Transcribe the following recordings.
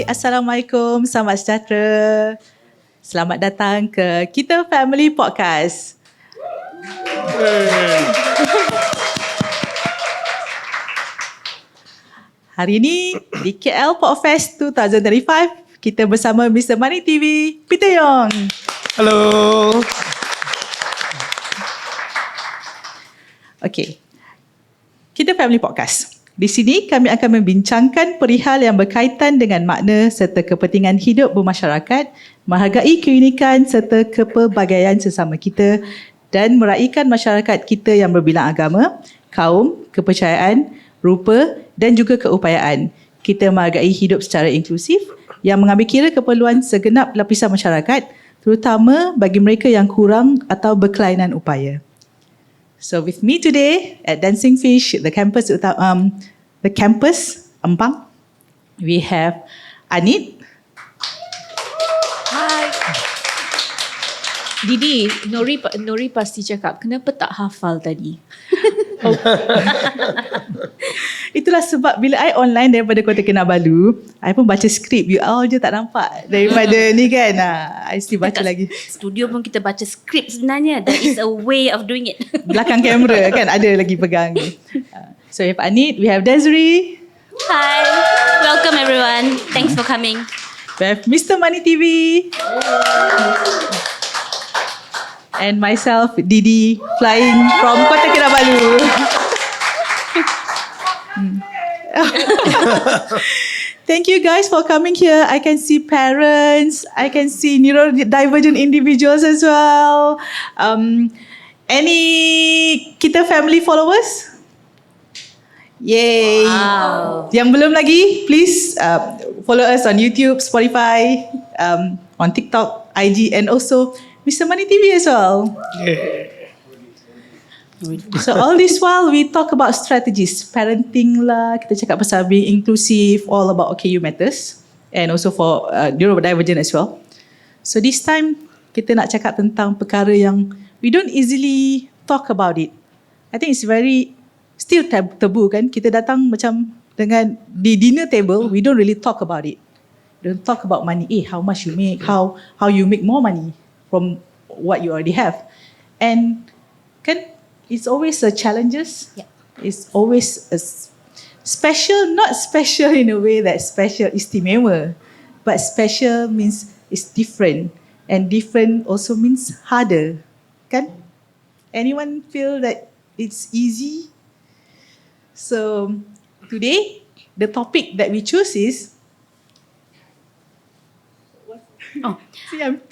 Assalamualaikum, selamat sejahtera. Selamat datang ke Kita Family Podcast. Hari ini di KL PodFest 2025, kita bersama Mr. Money TV, Peter Yong. Hello. Okey. Kita Family Podcast. Di sini kami akan membincangkan perihal yang berkaitan dengan makna serta kepentingan hidup bermasyarakat, menghargai keunikan serta kepelbagaian sesama kita dan meraihkan masyarakat kita yang berbilang agama, kaum, kepercayaan, rupa dan juga keupayaan. Kita menghargai hidup secara inklusif yang mengambil kira keperluan segenap lapisan masyarakat, terutama bagi mereka yang kurang atau berkelainan upaya. So with me today at Dancing Fish, the campus Empang, we have Anit. Hai. Didi, Nori pasti cakap, kenapa tak hafal tadi? Itulah sebab bila I online daripada Kota Kinabalu, I pun baca skrip. You all je tak nampak daripada ni kan. I still baca lagi. Studio pun kita baca skrip sebenarnya. There is a way of doing it. Belakang kamera kan ada lagi pegang. So we have Anit, we have Desiree. Hi, welcome everyone. Thanks for coming. We have Mr. Money TV. And myself, Didi, flying from Kota Kinabalu. Thank you guys for coming here. I can see parents, I can see neurodivergent individuals as well. Any Kita Family followers? Yay! Wow. Yang belum lagi, please follow us on YouTube, Spotify, on TikTok, IG, and also Mr. Money TV as well. Yeah. So all this while we talk about strategies, parenting lah, kita cakap pasal being inclusive, all about OKU matters, and also for neurodivergent as well. So this time kita nak cakap tentang perkara yang we don't easily talk about it. I think it's very still tabu kan. Kita datang macam dengan di dinner table, we don't really talk about it. Don't talk about money. How much you make, how you make more money from what you already have. And kan, it's always a challenges. Yeah. It's always a special, not special in a way that special istimewa, but special means it's different, and different also means harder. Kan? Anyone feel that it's easy? So today the topic that we choose is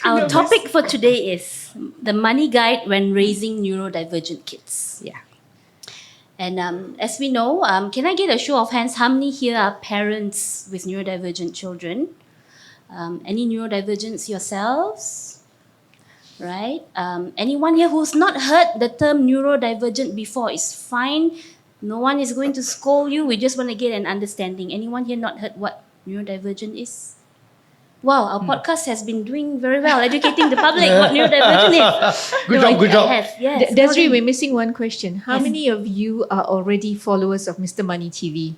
Our topic for today is the money guide when raising neurodivergent kids. Yeah. And as we know, can I get a show of hands? How many here are parents with neurodivergent children? Any neurodivergents yourselves? Right? Anyone here who's not heard the term neurodivergent before is fine. No one is going to scold you. We just want to get an understanding. Anyone here not heard what neurodivergent is? Wow, our podcast has been doing very well, educating the public what neurodivergent is. Good job. Yes. Desiree, we're missing one question. How Yes. many of you are already followers of Mr. Money TV?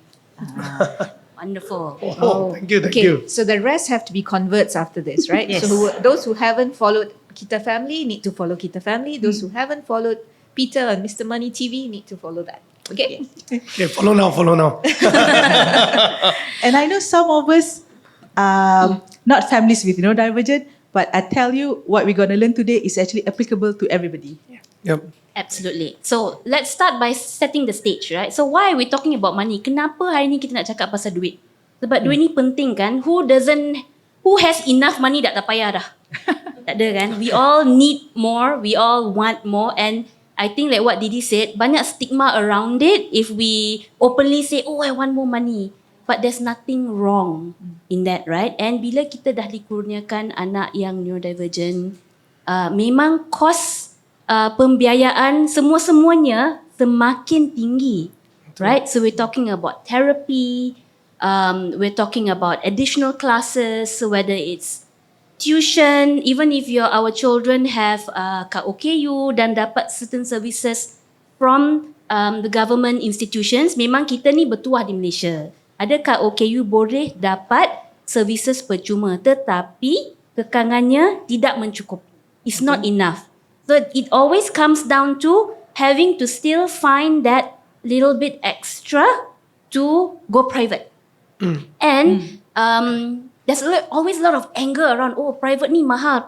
Wonderful. Oh, thank you. Okay, so the rest have to be converts after this, right? Yes. So those who haven't followed Kita Family need to follow Kita Family. Those who haven't followed Peter and Mr. Money TV need to follow that. Okay? Okay, follow now. And I know some of us not families with neurodivergent, but I tell you what we're going to learn today is actually applicable to everybody. Yep. Absolutely. So let's start by setting the stage, right? So why are we talking about money? Kenapa hari ni kita nak cakap pasal duit? Sebab duit ni penting kan? Who has enough money dah tak payah dah? Tak ada kan? We all need more, we all want more, and I think like what Didi said, banyak stigma around it if we openly say, oh I want more money. But there's nothing wrong in that, right? And bila kita dah dikurniakan anak yang neurodivergent, memang kos pembiayaan semua-semuanya semakin tinggi, right? So we're talking about therapy, we're talking about additional classes, so whether it's tuition, even if our children have KOKU dan dapat certain services from the government institutions, memang kita ni bertuah di Malaysia. Ada KOKU boleh dapat services percuma, tetapi kekangannya tidak mencukupi. It's not enough. So it always comes down to having to still find that little bit extra to go private. And there's always a lot of anger around, oh, private ni mahal.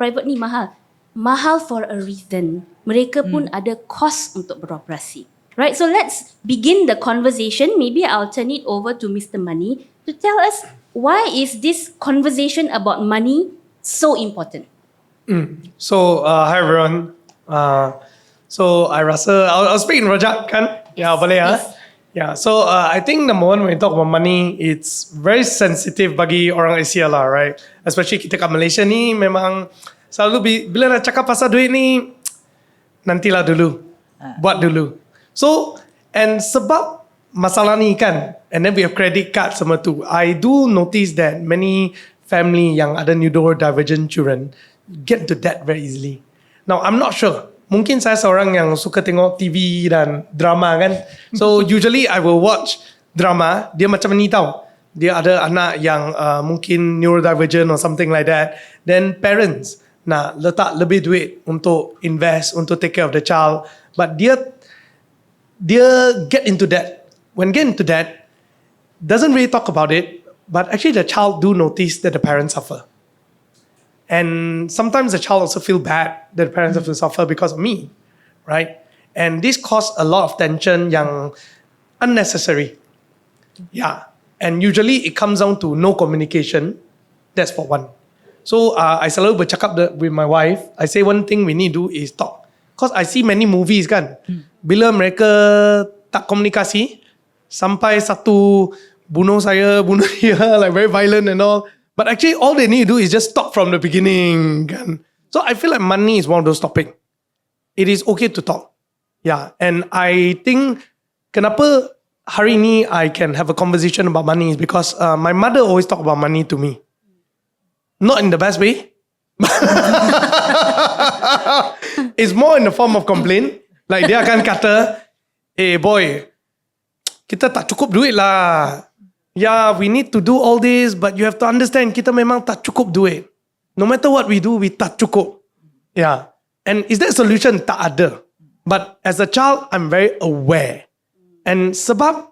Mahal for a reason. Mereka pun ada cost untuk beroperasi. Right, so let's begin the conversation. Maybe I'll turn it over to Mr. Money to tell us why is this conversation about money so important? So, hi everyone. So, I rasa, I'll speak in Rajak kan? Yeah, boleh ya? Yeah, so I think number one, when we talk about money, it's very sensitive bagi orang Asia lah, right? Especially kita kat Malaysia ni memang selalu bila nak cakap pasal duit ni, nantilah dulu, buat dulu. So, and sebab masalah ni kan, and then we have credit card semua tu, I do notice that many family yang ada neurodivergent children get to debt very easily. Now, I'm not sure. Mungkin saya seorang yang suka tengok TV dan drama kan. So, usually I will watch drama. Dia macam ni tau. Dia ada anak yang mungkin neurodivergent or something like that. Then parents nak letak lebih duit untuk invest, untuk take care of the child. But dia get into debt. When get into debt, doesn't really talk about it, but actually the child do notice that the parents suffer. And sometimes the child also feel bad that the parents have to suffer because of me, right? And this caused a lot of tension yang unnecessary. Yeah. And usually it comes down to no communication. That's for one. So I selalu bercakap with my wife. I say one thing we need to do is talk. Because I see many movies kan. Bila mereka tak komunikasi, sampai satu bunuh dia, like very violent and all. But actually all they need to do is just stop from the beginning kan. So I feel like money is one of those topics. It is okay to talk. Yeah. And I think kenapa hari ni I can have a conversation about money is because my mother always talk about money to me. Not in the best way. It's more in the form of complaint. Like dia akan kata, boy, kita tak cukup duit lah. Yeah, we need to do all this, but you have to understand, kita memang tak cukup duit. No matter what we do, we tak cukup. Yeah. And is there a solution? Tak ada. But as a child, I'm very aware. And sebab,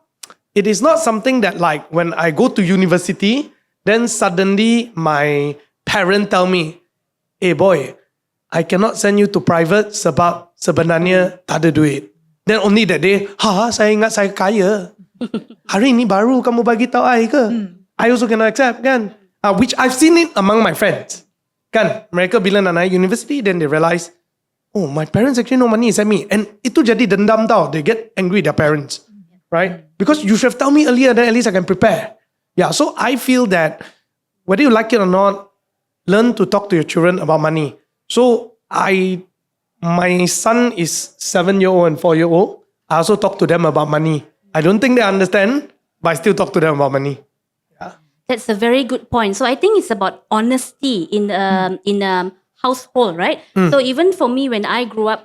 it is not something that like, when I go to university, then suddenly my parent tell me, boy, I cannot send you to private sebab sebenarnya tak ada duit. Then only that day, saya ingat saya kaya. Hari ni baru kamu bagi tahu I ke? I also cannot accept kan? Which I've seen it among my friends. Kan? Mereka bila nak naik university, then they realize, oh, my parents actually no money send me. And itu jadi dendam tau. They get angry their parents. Right? Because you should have told me earlier, then at least I can prepare. Yeah, so I feel that whether you like it or not, learn to talk to your children about money. So my son is 7-year-old and 4-year-old. I also talk to them about money. I don't think they understand, but I still talk to them about money. Yeah. That's a very good point. So I think it's about honesty in a household, right? So even for me, when I grew up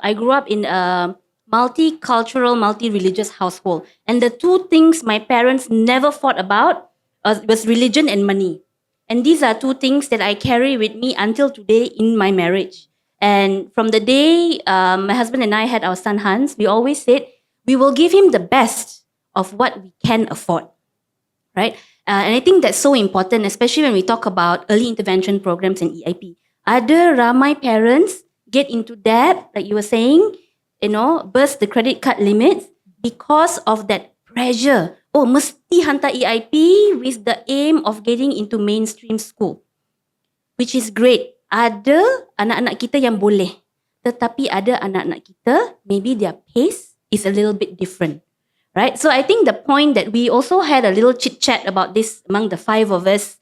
in a multicultural, multi-religious household. And the two things my parents never fought about was religion and money. And these are two things that I carry with me until today in my marriage. And from the day my husband and I had our son Hans, we always said, we will give him the best of what we can afford, right? And I think that's so important, especially when we talk about early intervention programs and EIP. Ada ramai parents get into debt, like you were saying, burst the credit card limits because of that pressure. Oh, mesti hantar EIP with the aim of getting into mainstream school, which is great. Ada anak-anak kita yang boleh, tetapi ada anak-anak kita, maybe their pace is a little bit different. Right? So I think the point that we also had a little chit-chat about this among the five of us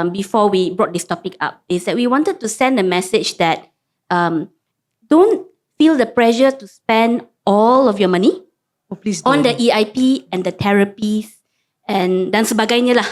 before we brought this topic up is that we wanted to send a message that don't feel the pressure to spend all of your money on the EIP and the therapies and dan sebagainya lah.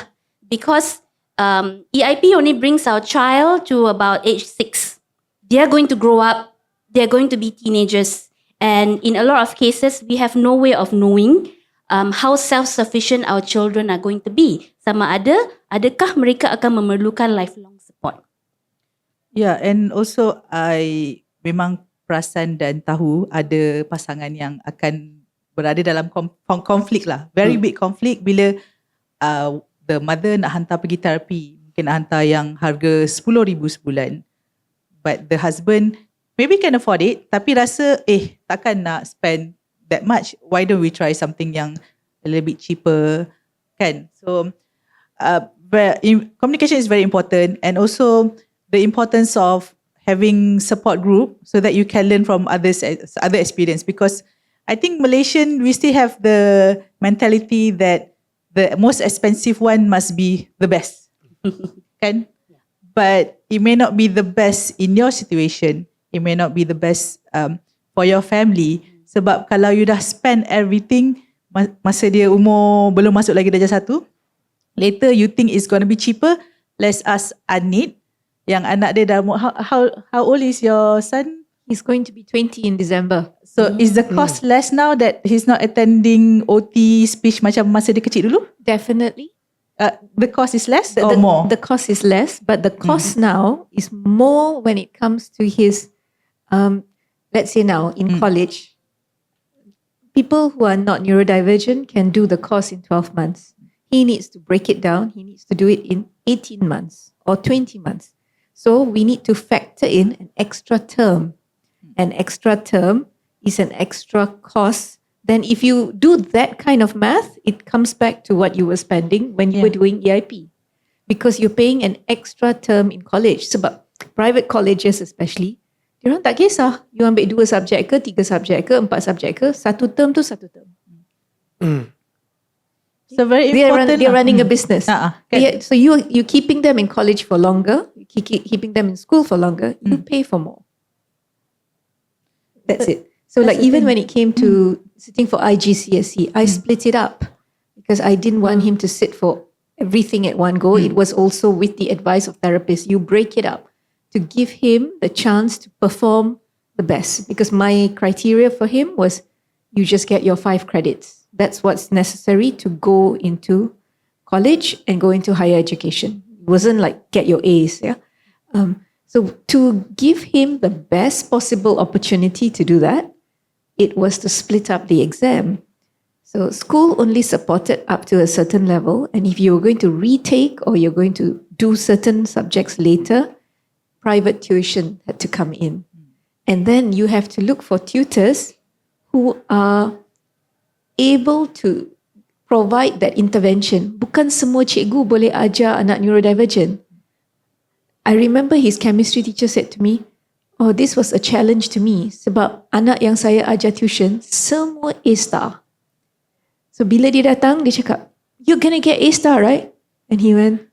Because EIP only brings our child to about age 6. They're going to grow up. They're going to be teenagers. And in a lot of cases, we have no way of knowing how self-sufficient our children are going to be. Sama adakah mereka akan memerlukan lifelong support. Yeah, and also I memang perasan dan tahu ada pasangan yang akan berada dalam konflik lah. Very big conflict bila the mother nak hantar pergi terapi. Mungkin nak hantar yang harga 10,000 sebulan. But the husband maybe can afford it tapi rasa takkan nak spend that much. Why don't we try something yang a little bit cheaper, kan? So communication is very important, and also the importance of having support group so that you can learn from other experience. Because I think Malaysian, we still have the mentality that the most expensive one must be the best, kan? But it may not be the best in your situation. It may not be the best for your family. Sebab kalau you dah spend everything masa dia umur belum masuk lagi darjah 1, later you think it's going to be cheaper. Let's ask Anit, yang anak dia dah how old is your son? He's going to be 20 in December. So is the cost less now that he's not attending OT speech macam masa dia kecil dulu? Definitely. The cost is less or more? The cost is less, but the cost now is more when it comes to his, let's say now in college, people who are not neurodivergent can do the course in 12 months. He needs to break it down. He needs to do it in 18 months or 20 months. So we need to factor in an extra term. An extra term is an extra cost. Then if you do that kind of math, it comes back to what you were spending when you were doing EIP. Because you're paying an extra term in college. Sebab private colleges especially, diorang tak kisah. You ambil 2 subjek ke, 3 subjek ke, 4 subjek ke, 1 term tu 1 term. So very important. They're running a business. Kan? So you're keeping them in college for longer, keeping them in school for longer, you pay for more. That's it. So like even when it came to sitting for IGCSE, I split it up because I didn't want him to sit for everything at one go. It was also with the advice of therapists. You break it up to give him the chance to perform the best, because my criteria for him was you just get your 5 credits. That's what's necessary to go into college and go into higher education. It wasn't like get your A's. So to give him the best possible opportunity to do that, it was to split up the exam. So school only supported up to a certain level, and if you were going to retake or you're going to do certain subjects later, private tuition had to come in. And then you have to look for tutors who are able to provide that intervention. Bukan semua cikgu boleh ajar anak neurodivergent. I remember his chemistry teacher said to me, this was a challenge to me sebab anak yang saya ajar tuition semua A star. So bila dia datang, dia cakap, you're gonna get A star, right? And he went,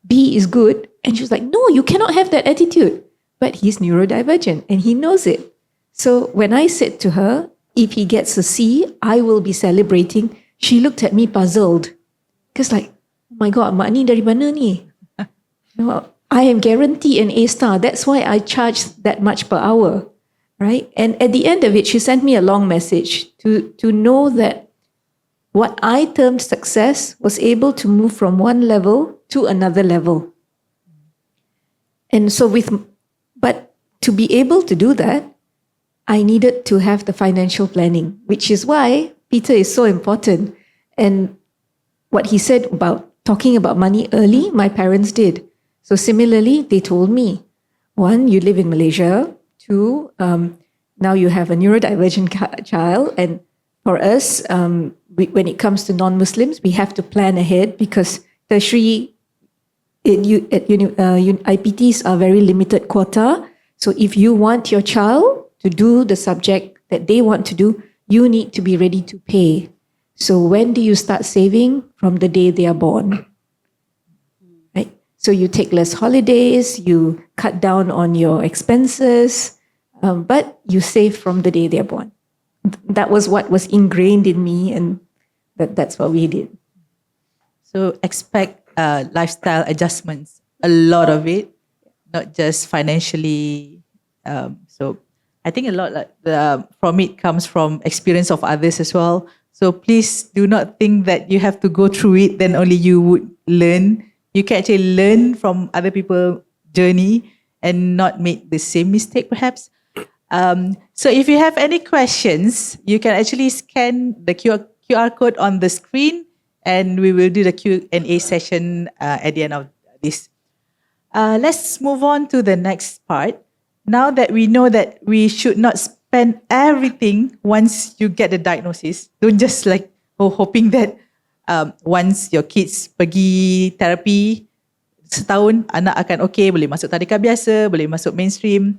B is good. And she was like, no, you cannot have that attitude. But he's neurodivergent and he knows it. So when I said to her, if he gets a C, I will be celebrating, she looked at me puzzled. Because like, oh my God, mak ni dari mana ni? No, I am guaranteed an A star. That's why I charge that much per hour, right? And at the end of it, she sent me a long message to know that what I termed success was able to move from one level to another level. And so but to be able to do that, I needed to have the financial planning, which is why Peter is so important. And what he said about talking about money early, my parents did. So similarly, they told me, 1, you live in Malaysia. 2, now you have a neurodivergent child. And for us, when it comes to non-Muslims, we have to plan ahead because tertiary IPTs are very limited quota. So if you want your child to do the subject that they want to do, you need to be ready to pay. So when do you start saving? From the day they are born. Right? So you take less holidays, you cut down on your expenses, but you save from the day they are born. That was what was ingrained in me, and that's what we did. So expect lifestyle adjustments, a lot of it, not just financially. So I think a lot from it comes from experience of others as well. So please do not think that you have to go through it, then only you would learn. You can actually learn from other people's journey and not make the same mistake perhaps. So if you have any questions, you can actually scan the QR code on the screen and we will do the Q&A session at the end of this. Let's move on to the next part. Now that we know that we should not spend everything once you get the diagnosis, don't just like hoping that once your kids pergi terapi setahun, anak akan okay, boleh masuk tadika biasa, boleh masuk mainstream.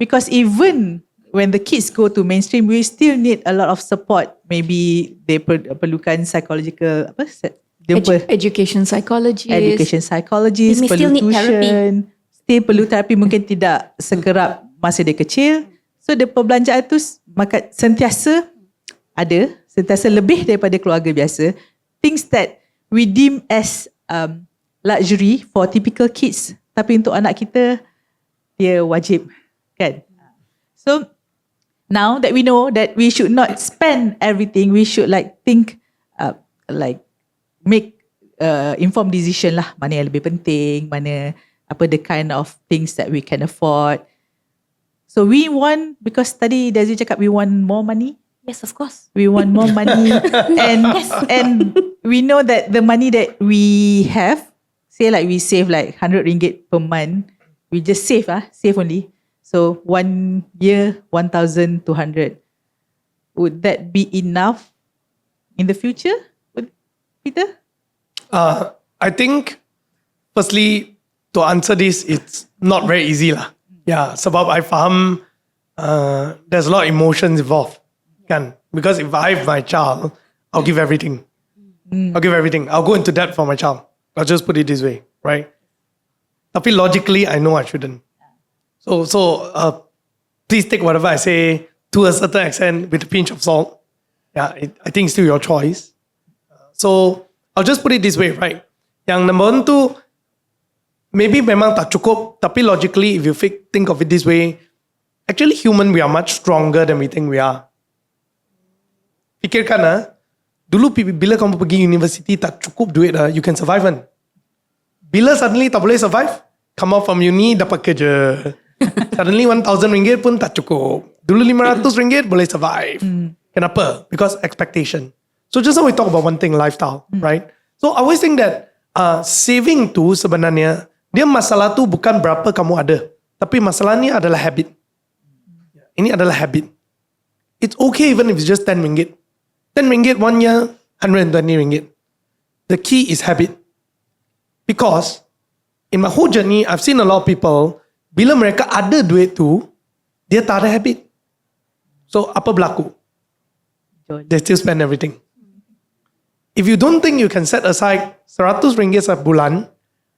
Because even when the kids go to mainstream, we still need a lot of support. Maybe they perlukan psychological Education psychologist. They may still need therapy. Still perlu terapi, mungkin tidak sekerap masa dia kecil. So the perbelanjaan tu sentiasa ada, sentiasa lebih daripada keluarga biasa. Things that we deem as luxury for typical kids, tapi untuk anak kita dia wajib, kan? So now that we know that we should not spend everything, we should think make informed decision lah, mana yang lebih penting, mana the kind of things that we can afford. So we want, because tadi Desiree cakap we want more money. Yes, of course. We want more money and we know that the money that we have, say we save RM100 per month, we just save only. So 1 year 1,200. Would that be enough in the future, Peter? I think firstly to answer this, it's not very easy lah. Yeah, sebab I faham there's a lot of emotions involved. Kan? Because if I have my child, I'll give everything. I'll give everything. I'll go into debt for my child. I'll just put it this way, right? Tapi logically, I know I shouldn't. So please take whatever I say to a certain extent with a pinch of salt. Yeah, I think it's still your choice. So I'll just put it this way, right? Yang number one tu, maybe memang tak cukup, tapi logically, if you think of it this way, actually human, we are much stronger than we think we are. Fikirkan dulu bila kamu pergi university tak cukup duit you can survive kan. Bila suddenly tak boleh survive, come out from uni dapat kerja. Suddenly RM1,000 pun tak cukup. Dulu RM500 boleh survive. Kenapa? Because expectation. So just now we talk about one thing, lifestyle, right? So I always think that saving tu sebenarnya, dia masalah tu bukan berapa kamu ada, tapi masalah ni adalah habit. Ini adalah habit. It's okay even if it's just RM10. RM10 1 year, RM120. The key is habit. Because in my whole journey, I've seen a lot of people, bila mereka ada duit tu, dia tak ada habit. So apa berlaku? They still spend everything. If you don't think you can set aside RM100 sebulan,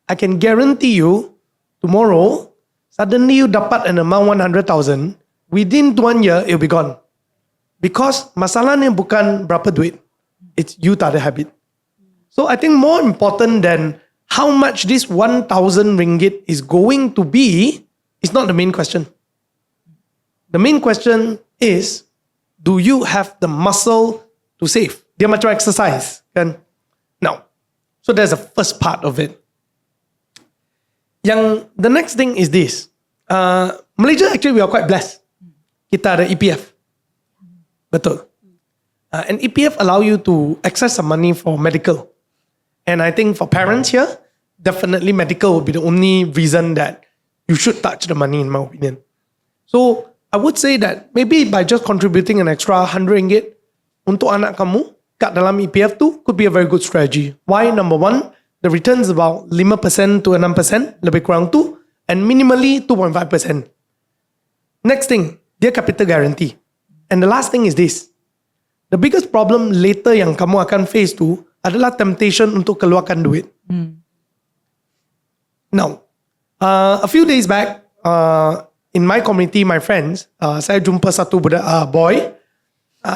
I can guarantee you, tomorrow, suddenly you dapat an amount 100,000, within 1 year, it'll be gone. Because masalahnya bukan berapa duit. It's you tak ada habit. So I think more important than how much this RM1,000 is going to be is not the main question. The main question is, do you have the muscle to save? Dia macam exercise, kan? Now, so there's a first part of it. The next thing is this. Malaysia, actually, we are quite blessed. Kita ada EPF. Betul. And EPF allow you to access some money for medical. And I think for parents here, definitely medical will be the only reason that you should touch the money, in my opinion. So I would say that maybe by just contributing an extra RM100 untuk anak kamu kat dalam EPF tu could be a very good strategy. Why? Number one, the return is about 5% to 6%, lebih kurang tu, and minimally 2.5%. Next thing, dia capital guarantee. And the last thing is this. The biggest problem later yang kamu akan face tu adalah temptation untuk keluarkan duit. Now, a few days back, in my community, my friends, saya jumpa satu boy,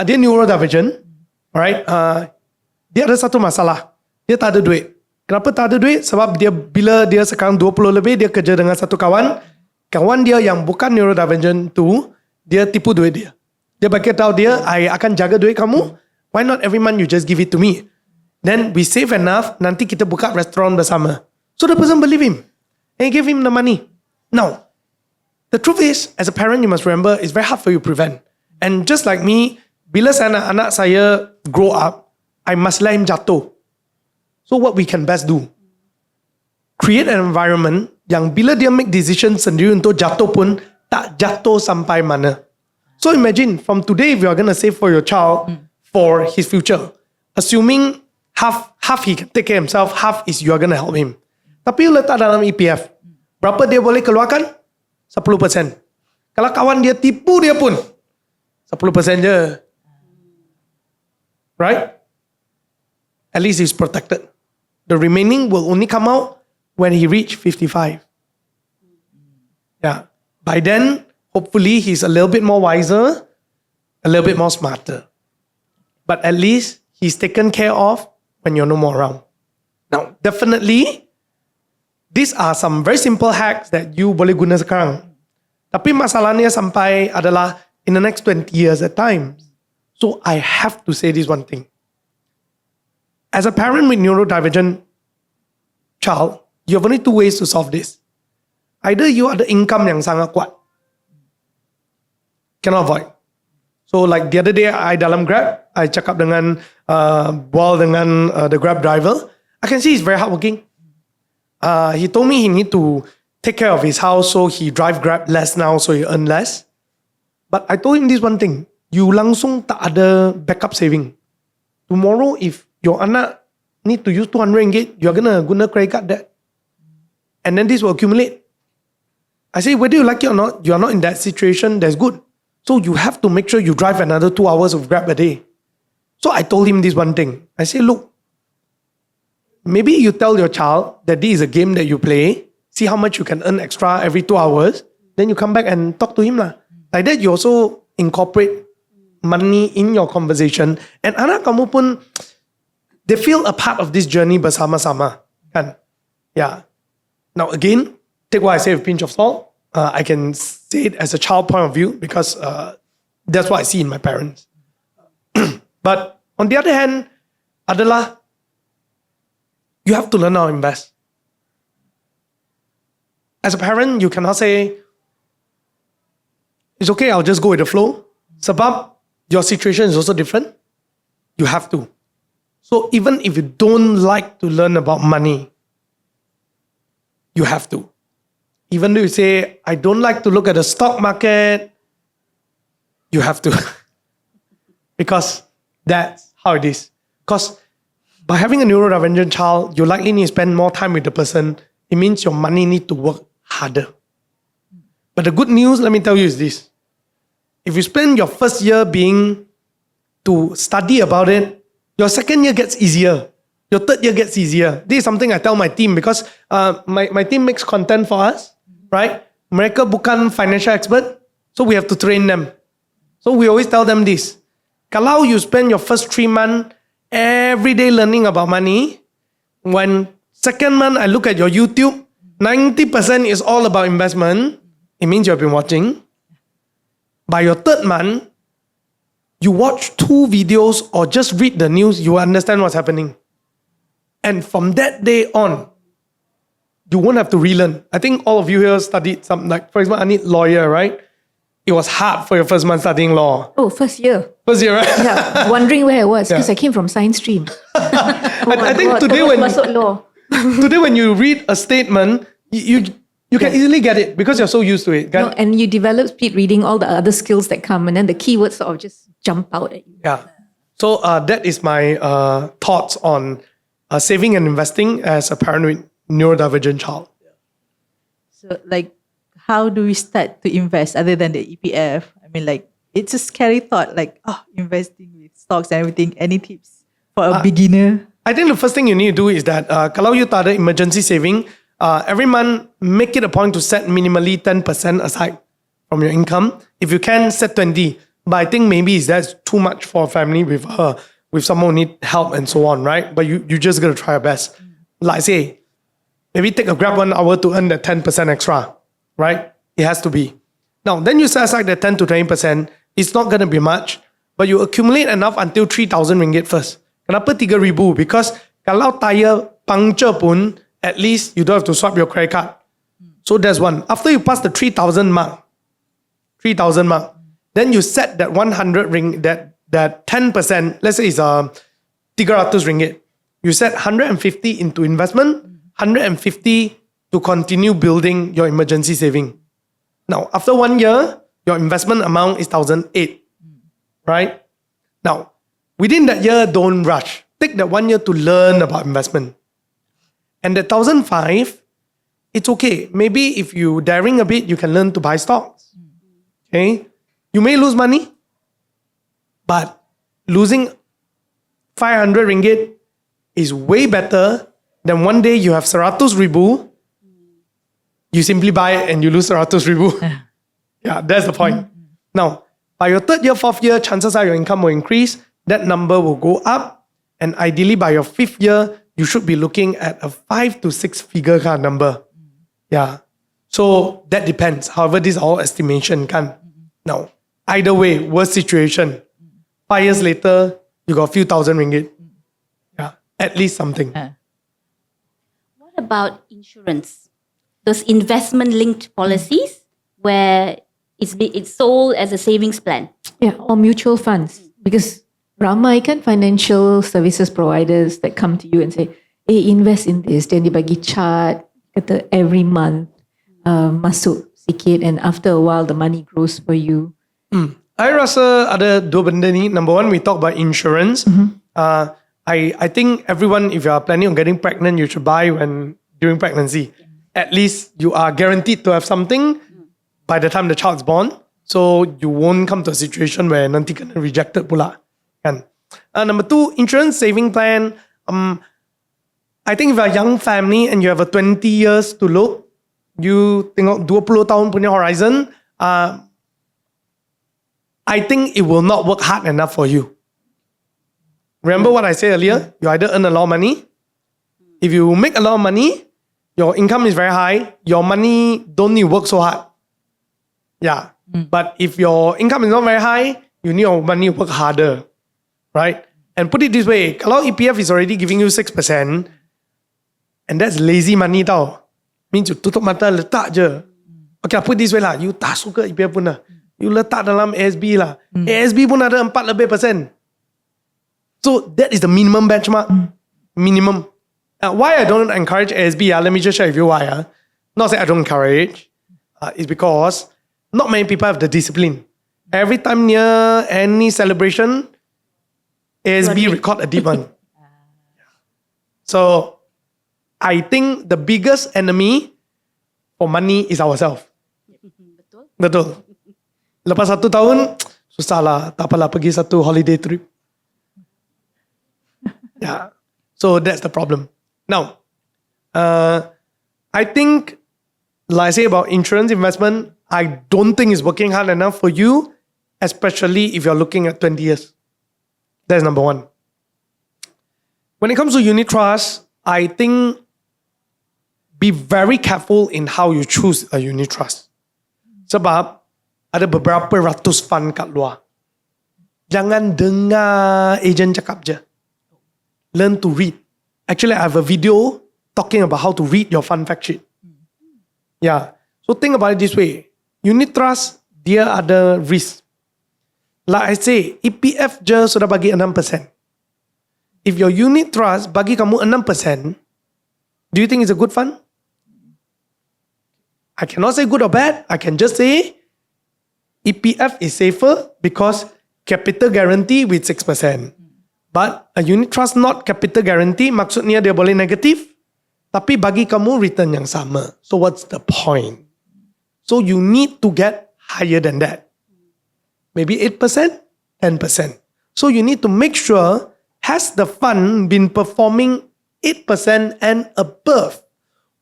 dia neurodivergent, alright? Dia ada satu masalah, dia tak ada duit. Kenapa tak ada duit? Sebab bila dia sekarang 20 lebih, dia kerja dengan satu kawan dia yang bukan neurodivergent tu, dia tipu duit dia. Dia bagi tahu dia, I akan jaga duit kamu, Why not every month you just give it to me? Then we save enough, nanti kita buka restaurant bersama. So the person believe him. And he gave him the money. Now, the truth is, as a parent, you must remember, it's very hard for you to prevent. And just like me, bila anak saya grow up, I must let him jatuh. So what we can best do? Create an environment yang bila dia make decision sendiri untuk jatuh pun, tak jatuh sampai mana. So imagine, from today, if you are going to save for your child for his future, assuming half he can take care of himself, half is you are going to help him. Tapi you letak dalam EPF, berapa dia boleh keluarkan? 10%. Kalau kawan dia tipu dia pun, 10% je. Right? At least he's protected. The remaining will only come out when he reach 55. Yeah. By then, hopefully he's a little bit more wiser, a little bit more smarter. But at least he's taken care of when you're no more around. Now, definitely, these are some very simple hacks that you boleh guna sekarang. Tapi masalahnya sampai adalah in the next 20 years at times. So I have to say this one thing. As a parent with neurodivergent child, you have only two ways to solve this. Either you ada income yang sangat kuat. Cannot avoid. So like the other day, I dalam Grab, I cakap dengan, bual dengan the Grab driver. I can see he's very hardworking. He told me he need to take care of his house, so he drive Grab less now, so he earn less. But I told him this one thing. You langsung tak ada backup saving. Tomorrow, if your anak need to use 200 ringgit, you're gonna guna credit card debt. And then this will accumulate. I say, whether you like it or not, you are not in that situation, that's good. So you have to make sure you drive another 2 hours of Grab a day. So I told him this one thing. I say, look, maybe you tell your child that this is a game that you play, see how much you can earn extra every 2 hours, then you come back and talk to him lah. Like that, you also incorporate money in your conversation. And anak kamu pun, they feel a part of this journey bersama-sama. Kan? Yeah. Now again, take what I say with a pinch of salt. I can say it as a child point of view because that's what I see in my parents. But on the other hand, adalah, you have to learn how to invest. As a parent, you cannot say, it's okay, I'll just go with the flow. Sebab your situation is also different. You have to. So even if you don't like to learn about money, you have to. Even though you say, I don't like to look at the stock market, you have to. Because that's how it is. Because by having a neurodivergent child, you likely need to spend more time with the person. It means your money need to work harder. But the good news, let me tell you, is this. If you spend your first year being to study about it, your second year gets easier. Your third year gets easier. This is something I tell my team because my team makes content for us, right? Mereka bukan financial expert, so we have to train them. So we always tell them this. Kalau you spend your first 3 months every day learning about money, when second month I look at your YouTube, 90% is all about investment. It means you have been watching. By your third month, you watch 2 videos or just read the news, you understand what's happening. And from that day on, you won't have to relearn. I think all of you here studied something like, for example, Anit, lawyer, right? It was hard for your first month studying law. Oh, first year. First year, right? Yeah, wondering where I was because I came from science stream. I think today law. today when you read a statement, you can easily get it because you're so used to it. No, and you develop speed reading, all the other skills that come, and then the keywords sort of just jump out at you. Yeah. So that is my thoughts on saving and investing as a parent with neurodivergent child. So like, how do we start to invest other than the EPF? I mean, like, it's a scary thought, like, investing with stocks and everything. Any tips for a beginner? I think the first thing you need to do is that kalau you tak ada emergency saving, every month make it a point to set minimally 10% aside from your income. If you can, set 20. But I think maybe that's too much for a family with someone who need help and so on, right? But you just gotta try your best. Like I say, maybe take a Grab 1 hour to earn that 10% extra, right? It has to be. Now, then you set aside that 10 to 20%. It's not gonna be much, but you accumulate enough until 3,000 ringgit first. Kenapa 3,000? Because kalau tire puncture pun, at least you don't have to swipe your credit card. So that's one. After you pass the 3,000 mark, then you set that 100 ring, that 10%, let's say it's 300 ringgit. You set 150 into investment, 150 to continue building your emergency saving. Now, after 1 year, your investment amount is 1,008, right? Now, within that year, don't rush. Take that 1 year to learn about investment. And that 1,005, it's okay. Maybe if you daring a bit, you can learn to buy stocks. Okay? You may lose money, but losing 500 ringgit is way better than one day you have 100,000, you simply buy it and you lose 100,000. Yeah, that's the point. Now, by your third year, fourth year, chances are your income will increase. That number will go up. And ideally, by your fifth year, you should be looking at a 5 to 6 figure kind of number. Yeah. So that depends. However, this is all estimation. Now, either way, worst situation. 5 years later, you got a few thousand ringgit. Yeah, at least something. What about insurance? Those investment-linked policies where it's sold as a savings plan. Yeah, or mutual funds. Because ramai kan financial services providers that come to you and say, hey, invest in this. Then they bagi chart, kata every month masuk sikit, and after a while the money grows for you. I rasa ada dua benda ni. Number one, we talk about insurance. I think everyone, if you are planning on getting pregnant, you should buy during pregnancy. At least you are guaranteed to have something by the time the child is born. So you won't come to a situation where nanti kena rejected pula. Kan? Number two, insurance saving plan. I think if you're a young family and you have a 20 years to look, you tengok 20 tahun punya horizon, I think it will not work hard enough for you. Remember what I said earlier? You either earn a lot of money. If you make a lot of money, your income is very high, your money don't need to work so hard. Yeah. But if your income is not very high, you need your money to work harder. Right? And put it this way, kalau EPF is already giving you 6%, and that's lazy money tau. Means you tutup mata, letak je. Okay, put it this way lah, you tak suka EPF pun lah. You letak dalam ASB lah. ASB pun ada 4 lebih persen. So that is the minimum benchmark. Minimum. Why I don't encourage ASB, let me just share with you why. Not say I don't encourage. It's because not many people have the discipline. Every time near any celebration, ASB record a deep one. So I think the biggest enemy for money is ourselves. Betul. Lepas 1 tahun, susah lah. Tak apalah pergi satu holiday trip. Yeah. So that's the problem. Now, I think, like I say about insurance investment, I don't think it's working hard enough for you, especially if you're looking at 20 years. That's number one. When it comes to unit trust, I think be very careful in how you choose a unit trust. Sebab ada beberapa ratus fund kat luar. Jangan dengar agent cakap je. Learn to read. Actually, I have a video talking about how to read your fund fact sheet. Yeah. So think about it this way. Unit trust, dia ada risk. Like I say, EPF je sudah bagi 6%. If your unit trust bagi kamu 6%, do you think it's a good fund? I cannot say good or bad. I can just say EPF is safer because capital guarantee with 6%. But a unit trust not capital guarantee, maksudnya dia boleh negatif, tapi bagi kamu return yang sama. So what's the point? So you need to get higher than that. Maybe 8%, 10%. So you need to make sure, has the fund been performing 8% and above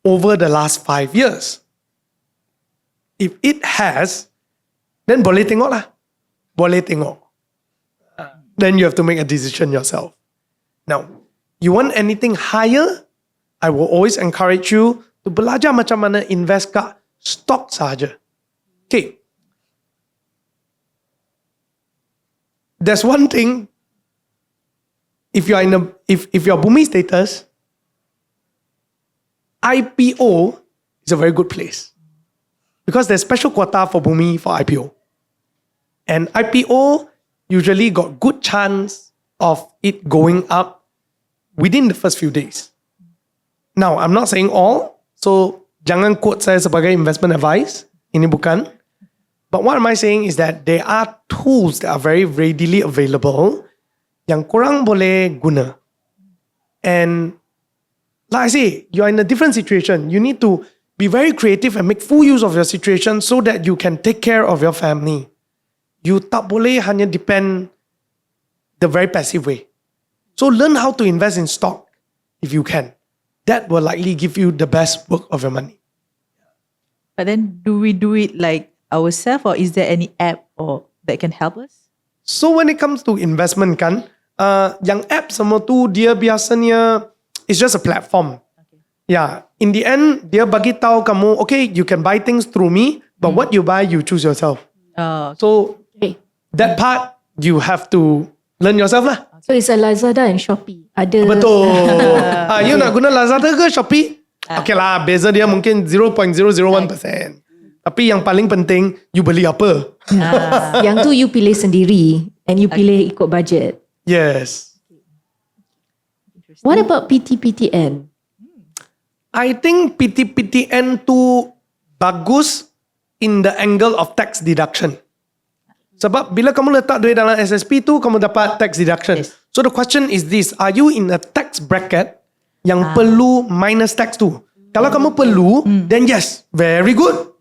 over the last 5 years? If it has, then boleh tengok lah. Boleh tengok. Then you have to make a decision yourself. Now, you want anything higher? I will always encourage you to belajar macam mana invest kat stock saja. Okay. there's one thing. If you're if you're boomy status, IPO is a very good place because there's special quota for boomy for IPO, and IPO usually got good chance of it going up within the first few days. Now, I'm not saying all, so jangan quote saya sebagai investment advice. Ini bukan. But what am I saying is that there are tools that are very readily available yang korang boleh guna. And like I say, you're in a different situation. You need to be very creative and make full use of your situation so that you can take care of your family. You tak boleh hanya depend the very passive way. So learn how to invest in stock if you can. That will likely give you the best work of your money. But then do we do it like ourselves or is there any app or that can help us? So when it comes to investment kan, yang app semua tu dia biasanya it's just a platform. Yeah, in the end dia bagi tahu kamu, okay, you can buy things through me, but what you buy you choose yourself. So that part you have to learn yourself lah. So it's a Lazada and Shopee. Ada. Betul. You nak guna Lazada ke Shopee? Okay lah, beza dia mungkin 0.001%. Tapi yang paling penting, you beli apa? Yang tu you pilih sendiri and you pilih ikut budget. Yes. What about PT-PTN? I think PT-PTN tu bagus in the angle of tax deduction. Sebab bila kamu letak duit dalam SSP tu, kamu dapat tax deduction. Yes. So the question is this, are you in a tax bracket yang perlu minus tax tu? Kalau kamu perlu, then yes, very good.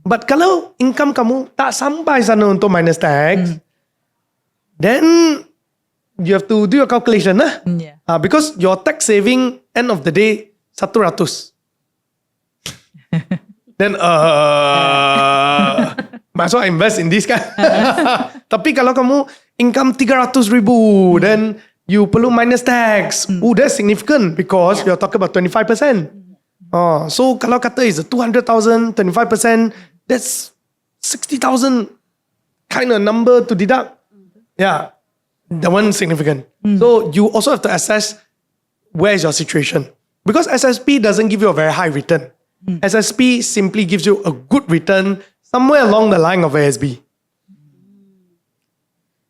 But kalau income kamu tak sampai sana untuk minus tax, then you have to do your calculation lah. Yeah. Because your tax saving end of the day 100. Then might as well invest in this kan. Tapi kalau kamu income 300,000, then you perlu minus tax. That's significant because you're talking about 25%. So kalau kata is 200,000, 25%, that's 60,000 kind of number to deduct. Yeah, that one's significant. So you also have to assess where is your situation. Because SSP doesn't give you a very high return. SSP simply gives you a good return somewhere along the line of ASB.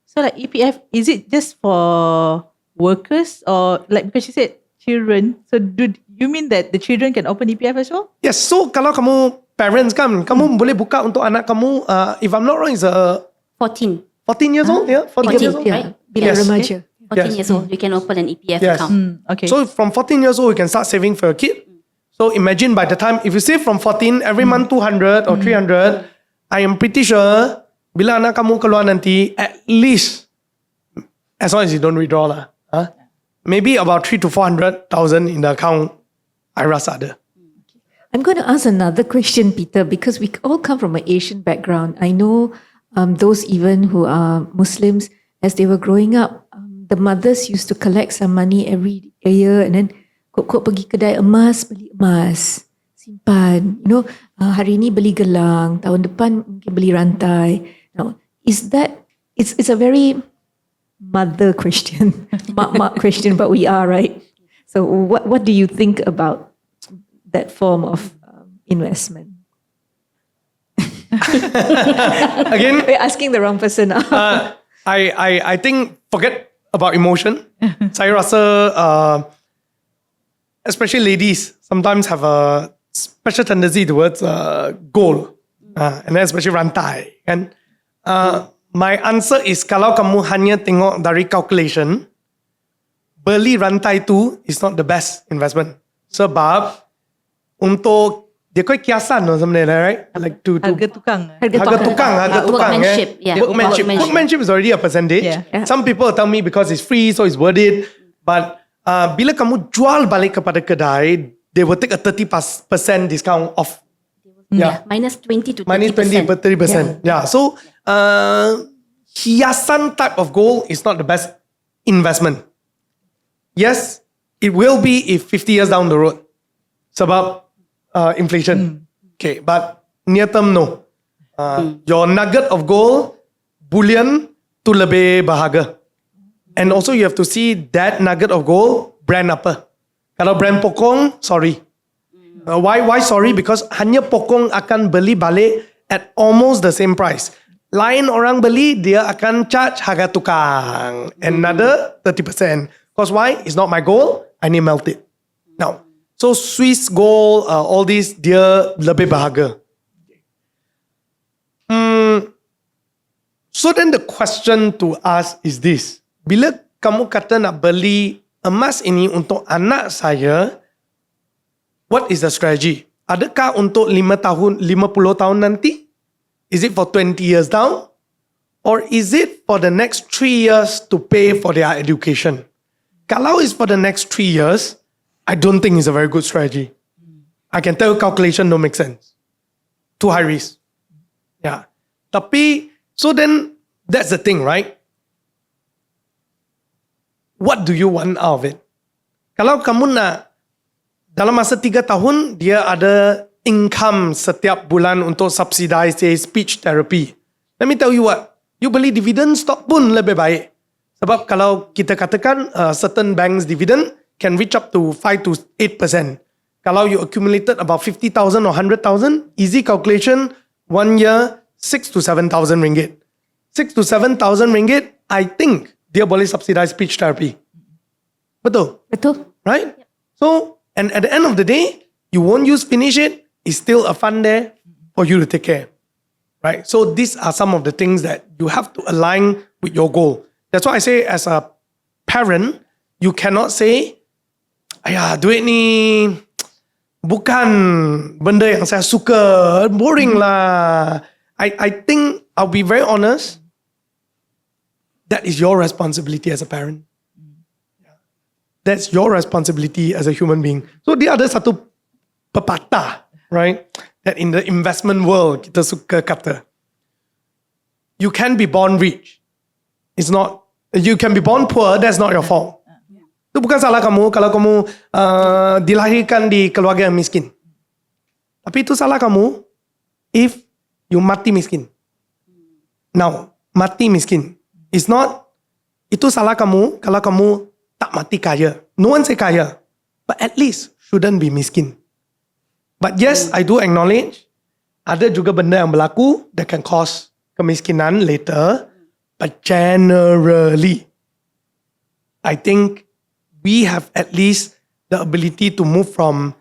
So like EPF, is it just for workers or like because you said children, so do you mean that the children can open EPF as well? Yes, so kalau kamu parents kan, kamu boleh buka untuk anak kamu, if I'm not wrong, is 14 years old? Yeah, 14 years old. right? Bila Yes. remaja. 14 years old, you can open an EPF Yes. account. Okay. So from 14 years old, you can start saving for your kid. So imagine by the time, if you save from 14, every month 200 or 300, I am pretty sure, bila anak kamu keluar nanti, at least, as long as you don't withdraw lah, maybe about 300,000 to 400,000 in the account, I rasa ada. I'm going to ask another question, Peter, because we all come from an Asian background. I know those even who are Muslims, as they were growing up, the mothers used to collect some money every year and then kok pergi kedai emas, beli emas, simpan. You know, hari ni beli gelang, tahun depan mungkin beli rantai. Now, is that, it's a very mother question, mak-mak question, but we are, right? So what do you think about that form of investment? Again, We're asking the wrong person now. I think forget about emotion. Saya rasa, especially ladies, sometimes have a special tendency towards gold, and then especially rantai. Kan? My answer is kalau kamu hanya tengok dari calculation, beli rantai tu is not the best investment. Sebab untuk dia kau kiasan sebenarnya, right? Like to Harga tukang. harga tukang. Workmanship, yeah. Workmanship is already a percentage. Yeah. Some people tell me because it's free, so it's worth it. But bila kamu jual balik kepada kedai, they will take a 30% discount off. Yeah. Minus 20 to 30%. Minus 20 to 30%. Yeah. So hiasan type of gold is not the best investment. Yes, it will be if 50 years down the road. Sebab inflation. Okay, but near term, no. Your nugget of gold, bullion, tu lebih berharga. And also you have to see that nugget of gold brand apa. Kalau brand pokong, sorry. Why sorry? Because hanya pokong akan beli balik at almost the same price. Lain orang beli, dia akan charge harga tukang. Another 30%. Because why? It's not my gold, I need melt it. Now, so Swiss gold, all these, dia lebih berharga. So then the question to us is this. Bila kamu kata nak beli emas ini untuk anak saya, what is the strategy? Adakah untuk 5 tahun, 50 tahun nanti? Is it for 20 years down? Or is it for the next 3 years to pay for their education? Kalau it's for the next 3 years, I don't think it's a very good strategy. I can tell you calculation don't make sense. Too high risk. Yeah. Tapi, so then, that's the thing, right? What do you want out of it? Kalau kamu nak, dalam masa 3 tahun, dia ada income setiap bulan untuk subsidize, say, speech therapy. Let me tell you what, you beli dividend stock pun lebih baik. Sebab kalau kita katakan certain banks dividend can reach up to 5 to 8%. Kalau you accumulated about 50,000 or 100,000, easy calculation, 1 year, 6 to 7,000 ringgit. 6 to 7,000 ringgit, I think dia boleh subsidize speech therapy. Betul? Betul. Right? So, and at the end of the day, you won't finish it, it's still a fund there for you to take care. Right? So these are some of the things that you have to align with your goal. That's why I say as a parent, you cannot say, ayah, duit ni bukan benda yang saya suka, boring lah. I think, I'll be very honest, that is your responsibility as a parent. That's your responsibility as a human being. So dia ada satu pepatah, right? That in the investment world, kita suka kata, you can be born rich. It's not, you can be born poor, that's not your fault. Itu bukan salah kamu kalau kamu dilahirkan di keluarga yang miskin. Tapi itu salah kamu if you mati miskin. Now, mati miskin. It's not, itu salah kamu kalau kamu tak mati kaya. No one say kaya. But at least shouldn't be miskin. But yes, I do acknowledge ada juga benda yang berlaku that can cause kemiskinan later. But generally, I think we have at least the ability to move from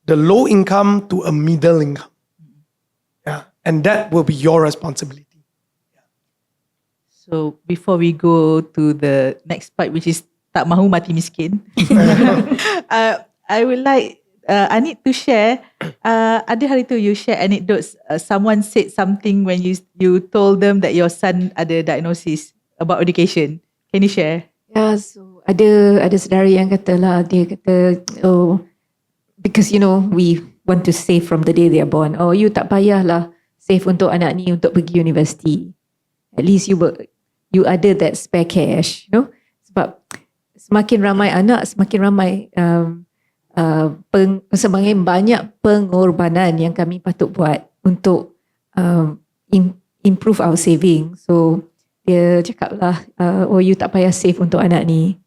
the low income to a middle income. Yeah. And that will be your responsibility. So before we go to the next part, which is tak mahu mati miskin, I would like Anit to share. Ada hari tu you share anecdotes. Someone said something when you told them that your son ada diagnosis about education. Can you share? Yeah, so ada saudara yang kata lah, dia kata, oh, because you know we want to save from the day they are born. Oh, you tak payahlah save untuk anak ni untuk pergi universiti. At least you ada that spare cash, you know. Sebab semakin ramai anak, semakin ramai semakin banyak pengorbanan yang kami patut buat untuk improve our saving. So dia cakap lah, oh you tak payah save untuk anak ni.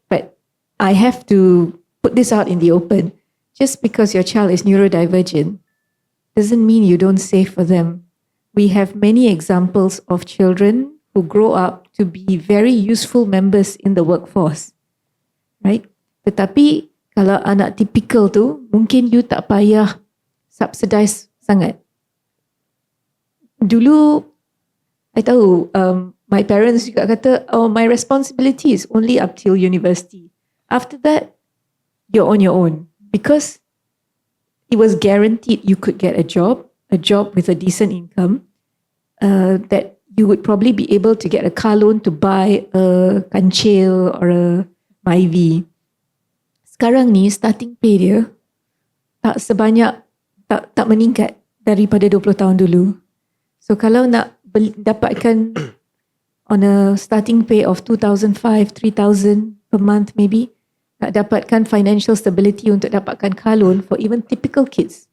But I have to put this out in the open. Just because your child is neurodivergent doesn't mean you don't save for them. We have many examples of children who grow up to be very useful members in the workforce. Right? Tetapi kalau anak typical tu, mungkin you tak payah subsidize sangat. Dulu, I tahu, my parents juga kata, oh, my responsibility is only up till university. After that, you're on your own. Because it was guaranteed you could get a job with a decent income, that you would probably be able to get a car loan to buy a kancil or a Myvi. Sekarang ni starting pay dia tak sebanyak, tak meningkat daripada 20 tahun dulu. So kalau nak dapatkan on a starting pay of 2,500, 3,000 per month maybe, nak dapatkan financial stability untuk dapatkan car loan for even typical kids,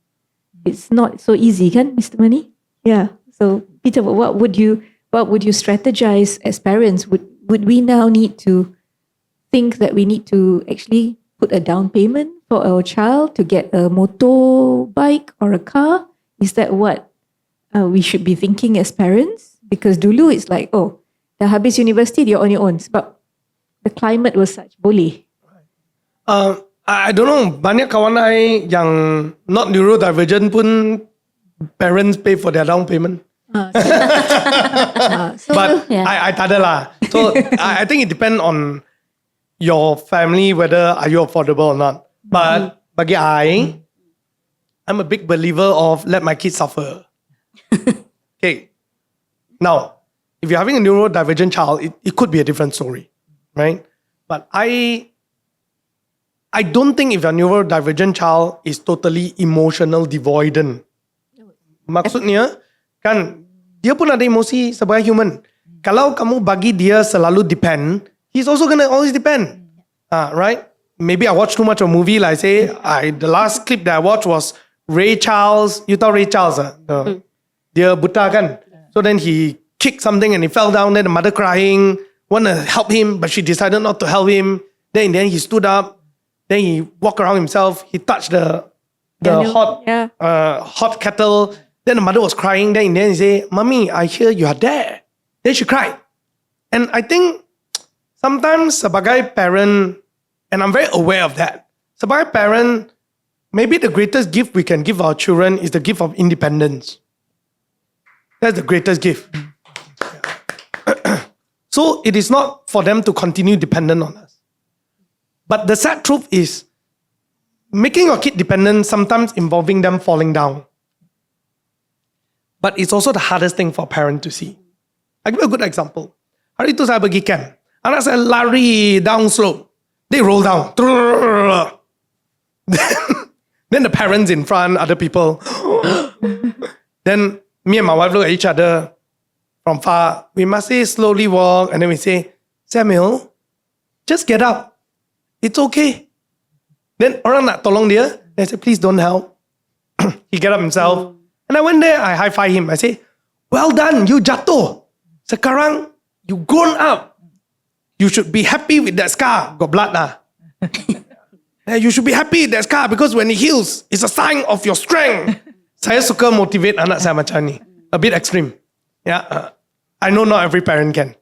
it's not so easy kan, Mr. Mani? Yeah. So Peter, what would you what would you strategize as parents? Would we now need to think that we need to actually put a down payment for our child to get a motorbike or a car? Is that what we should be thinking as parents? Because dulu it's like, oh, dah habis university, you're on your own. Sebab the climate was such, boleh. I don't know, banyak kawan I yang not neurodivergent pun parents pay for their down payment. So, But I tak ada lah. So I think it depends on your family whether are you affordable or not. But bagi I'm a big believer of let my kids suffer. Okay. Now, if you're having a neurodivergent child, it could be a different story, right? But I don't think if your neurodivergent child is totally emotional devoidant. Maksudnya, kan, dia pun ada emosi sebagai human. Kalau kamu bagi dia selalu depend, he's also gonna always depend. Right? Maybe I watched too much of a movie. Like say, the last clip that I watched was Ray Charles. You tahu Ray Charles? Dia buta kan? So then he kicked something and he fell down. Then the mother crying, want to help him, but she decided not to help him. Then in the end he stood up. Then he walked around himself. He touched the hot kettle. Then the mother was crying. Then in the end he said, "Mommy, I hear you are there." Then she cried. And I think sometimes sebagai parent, and I'm very aware of that, sebagai parent, maybe the greatest gift we can give our children is the gift of independence. That's the greatest gift. So it is not for them to continue dependent on us. But the sad truth is, making your kid dependent sometimes involving them falling down. But it's also the hardest thing for a parent to see. I'll give you a good example. Hari itu saya pergi camp. Anak saya lari down slope. They roll down. Then the parents in front, other people. Then me and my wife look at each other from far. We must say slowly walk. And then we say, Samuel, just get up. It's okay. Then orang nak tolong dia. They say, please don't help. He get up himself. And I went there, I high-five him. I say, well done, you jatuh. Sekarang, you grown up. You should be happy with that scar. Got blood lah. You should be happy with that scar because when it heals, it's a sign of your strength. Saya suka motivate anak saya macam ni. A bit extreme. Yeah, I know not every parent can.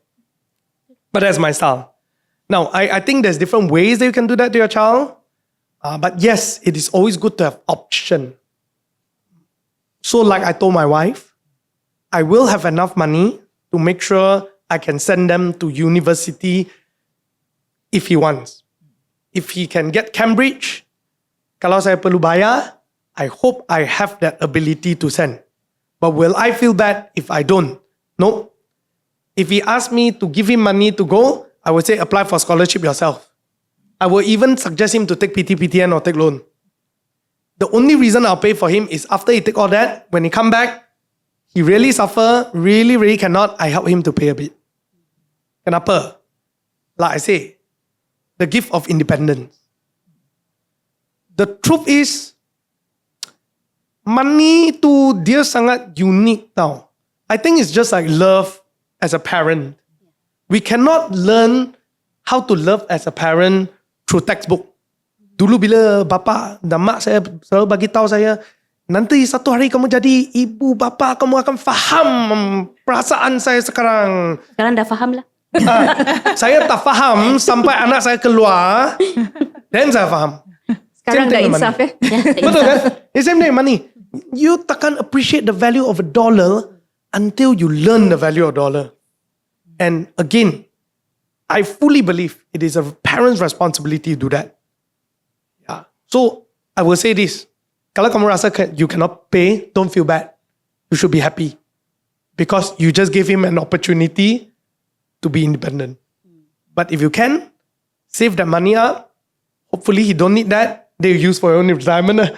But that's my style. Now, I think there's different ways that you can do that to your child. But yes, it is always good to have option. So like I told my wife, I will have enough money to make sure I can send them to university if he wants. If he can get Cambridge, kalau saya perlu bayar, I hope I have that ability to send. But will I feel bad if I don't? No. If he asks me to give him money to go, I would say apply for scholarship yourself. I will even suggest him to take PT, PTN or take loan. The only reason I'll pay for him is after he take all that, when he come back, he really suffer, really cannot, I help him to pay a bit. Kenapa? Like I say, the gift of independence. The truth is, money tu dia sangat unique tau. I think it's just like love as a parent. We cannot learn how to love as a parent through textbook. Dulu bila bapa dan mak saya selalu bagi tahu saya, nanti satu hari kamu jadi ibu bapa, kamu akan faham perasaan saya sekarang. Sekarang dah faham lah. Saya tak faham sampai anak saya keluar, then saya faham. Sekarang dah insaf Ya, tak Betul insaf. kan? It's same thing money. You takkan appreciate the value of $1 until you learn the value of $1. And again, I fully believe it is a parent's responsibility to do that. Yeah. So I will say this. Kalau kamu rasa you cannot pay, don't feel bad. You should be happy. Because you just gave him an opportunity to be independent. But if you can, save that money up. Hopefully he don't need that. They use for your own retirement.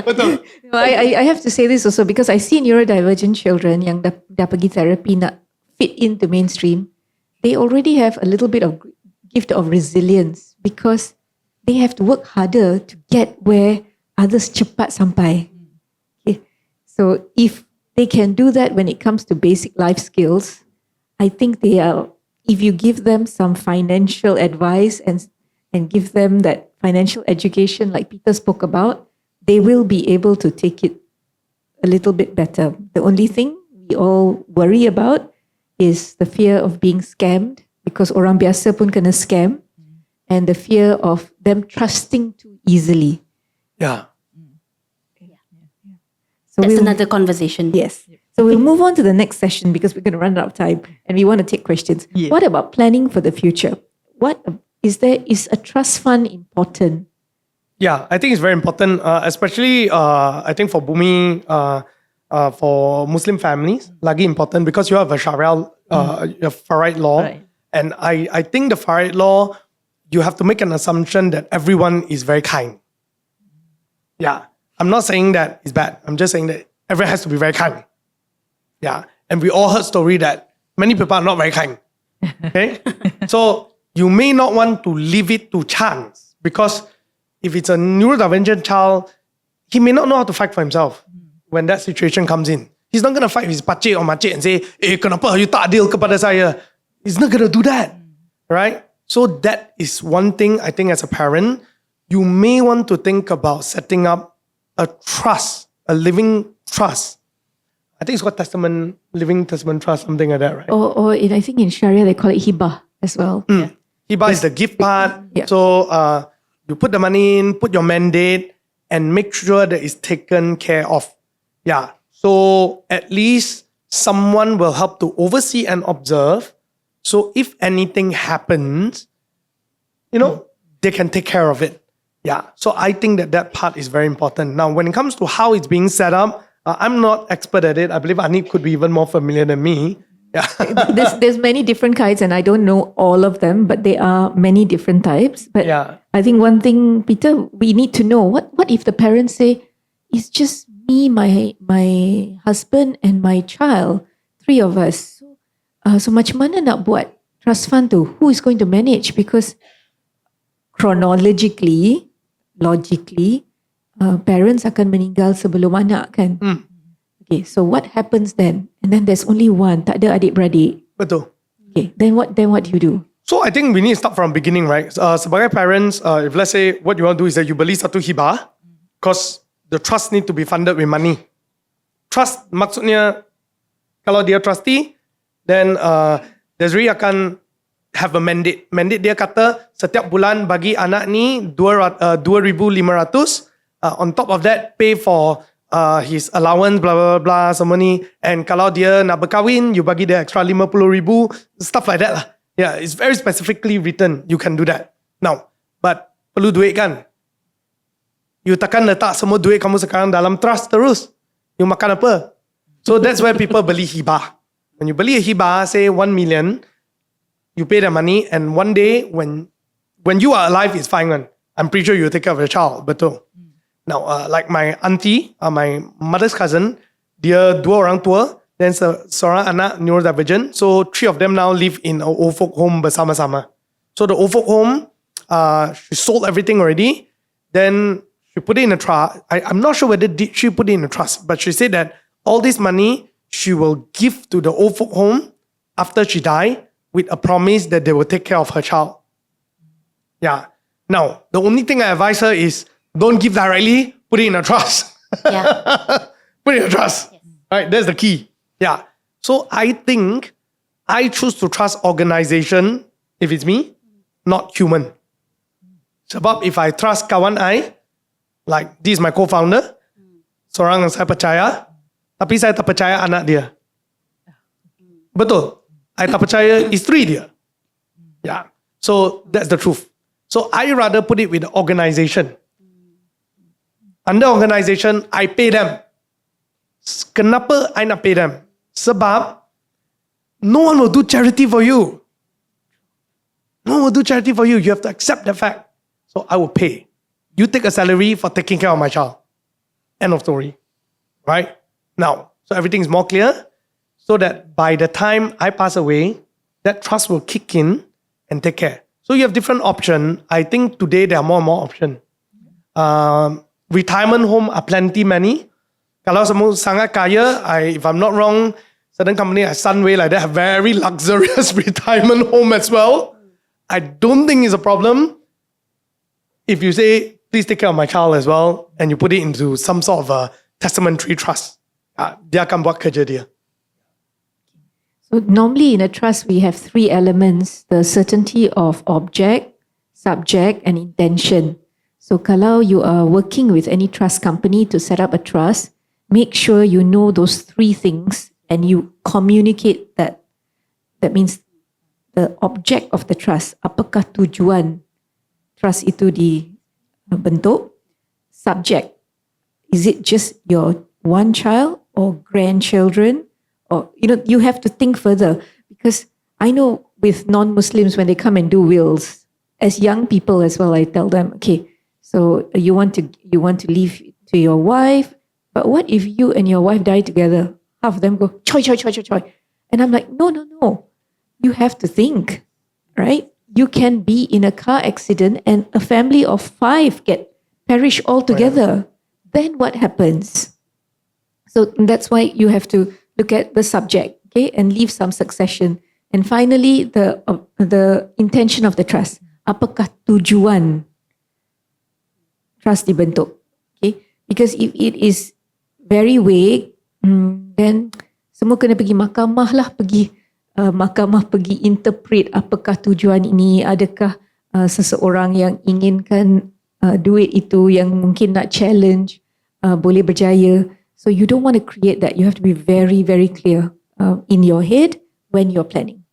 Betul. No, I have to say this also because I see neurodivergent children yang dah pergi therapy nak fit into mainstream. They already have a little bit of gift of resilience because they have to work harder to get where others cepat sampai. Okay. So if they can do that when it comes to basic life skills. I think they are, if you give them some financial advice and give them that financial education like Peter spoke about, they will be able to take it a little bit better. The only thing we all worry about is the fear of being scammed, because orang biasa pun kena scam, and the fear of them trusting too easily. Yeah. So That's we'll- another conversation. Yes. So we'll move on to the next session because we're going to run out of time and we want to take questions. Yeah. What about planning for the future? What is a trust fund important? Yeah, I think it's very important, especially I think for Bumi, for Muslim families, lagi important because you have a Sharia, a Faride law. Right. And I think the Faride law, you have to make an assumption that everyone is very kind. Yeah, I'm not saying that it's bad. I'm just saying that everyone has to be very kind. Yeah, and we all heard story that many people are not very kind. Okay, so you may not want to leave it to chance, because if it's a neurodivergent child, he may not know how to fight for himself when that situation comes in. He's not going to fight with his pakcik or makcik and say, kenapa you tak adil kepada saya? He's not going to do that, right? So that is one thing I think as a parent, you may want to think about setting up a trust, a living trust. I think it's called living testament trust, something like that, right? Or I think in Sharia they call it hibah as well. Hibah is the gift part. Yeah. So you put the money in, put your mandate, and make sure that it's taken care of. Yeah. So at least someone will help to oversee and observe. So if anything happens, they can take care of it. Yeah. So I think that part is very important. Now, when it comes to how it's being set up, I'm not expert at it. I believe Anit could be even more familiar than me. Yeah. There's many different kinds and I don't know all of them, but there are many different types. But Yeah. I think one thing, Peter, we need to know, what if the parents say, it's just me, my husband and my child, 3 of us. So macam mana nak buat trust fund tu? Who is going to manage? Because chronologically, logically, parents akan meninggal sebelum anak kan? Okay, so what happens then? And then there's only one, tak ada adik-beradik. Betul. Okay, then what do you do? So I think we need to start from beginning, right? Sebagai parents, if let's say what you want to do is that you beli satu hibah, because the trust need to be funded with money. Trust maksudnya, kalau dia trustee, then Desiree akan have a mandate. Mandate dia kata setiap bulan bagi anak ni 2,500. On top of that, pay for his allowance, blah, blah, blah, blah, semua ni. And kalau dia nak berkahwin, you bagi dia extra 50,000, stuff like that lah. Yeah, it's very specifically written. You can do that. Now, but perlu duit kan? You takkan letak semua duit kamu sekarang dalam trust terus. You makan apa? So that's where people beli hibah. When you beli a hibah, say 1 million, you pay the money, and one day when you are alive, it's fine kan? I'm pretty sure you take care of your child, betul. Now, like my auntie, my mother's cousin, dia 2 orang tua, then seorang anak neurodivergent. So 3 of them now live in an old folk home bersama-sama. So the old folk home, she sold everything already. Then she put it in a trust. I'm not sure whether she put it in a trust, but she said that all this money she will give to the old folk home after she die with a promise that they will take care of her child. Yeah. Now, the only thing I advise her is don't give directly, put it in a trust. Yeah. Put it in a trust. Yes. Right, that's the key. Yeah. So I think I choose to trust organization if it's me, not human. Sebab if I trust kawan I, like this is my co-founder, seorang yang saya percaya, tapi saya tak percaya anak dia. Betul. I tak percaya isteri dia. Yeah. So that's the truth. So I rather put it with the organization. Under organization, I pay them. Kenapa I nak pay them? Sebab no one will do charity for you. No one will do charity for you. You have to accept the fact. So I will pay. You take a salary for taking care of my child. End of story. Right? Now, so everything is more clear. So that by the time I pass away, that trust will kick in and take care. So you have different options. I think today there are more and more options. Retirement home are plenty many. Kalau semua sangat kaya, if I'm not wrong, certain company like Sunway like that have very luxurious retirement home as well. I don't think it's a problem if you say, please take care of my child as well, and you put it into some sort of a testamentary trust. Dia akan buat kerja dia. So normally in a trust, we have 3 elements: the certainty of object, subject, and intention. So kalau you are working with any trust company to set up a trust, make sure you know those 3 things and you communicate that. That means the object of the trust. Apakah tujuan trust itu dibentuk? Subject. Is it just your one child or grandchildren? Or, you have to think further, because I know with non-Muslims, when they come and do wills, as young people as well, I tell them, okay, so you want to leave to your wife, but what if you and your wife die together? Half of them go, choy. And I'm like, no. You have to think, right? You can be in a car accident and a family of 5 perish altogether. Then what happens? So that's why you have to look at the subject, okay, and leave some succession. And finally, the intention of the trust. Apakah tujuan trust dibentuk? Okay, because if it is very vague, then semua kena pergi mahkamah lah, pergi interpret apakah tujuan ini. Adakah seseorang yang inginkan duit itu yang mungkin nak challenge boleh berjaya. So you don't want to create that. You have to be very, very clear in your head when you're planning.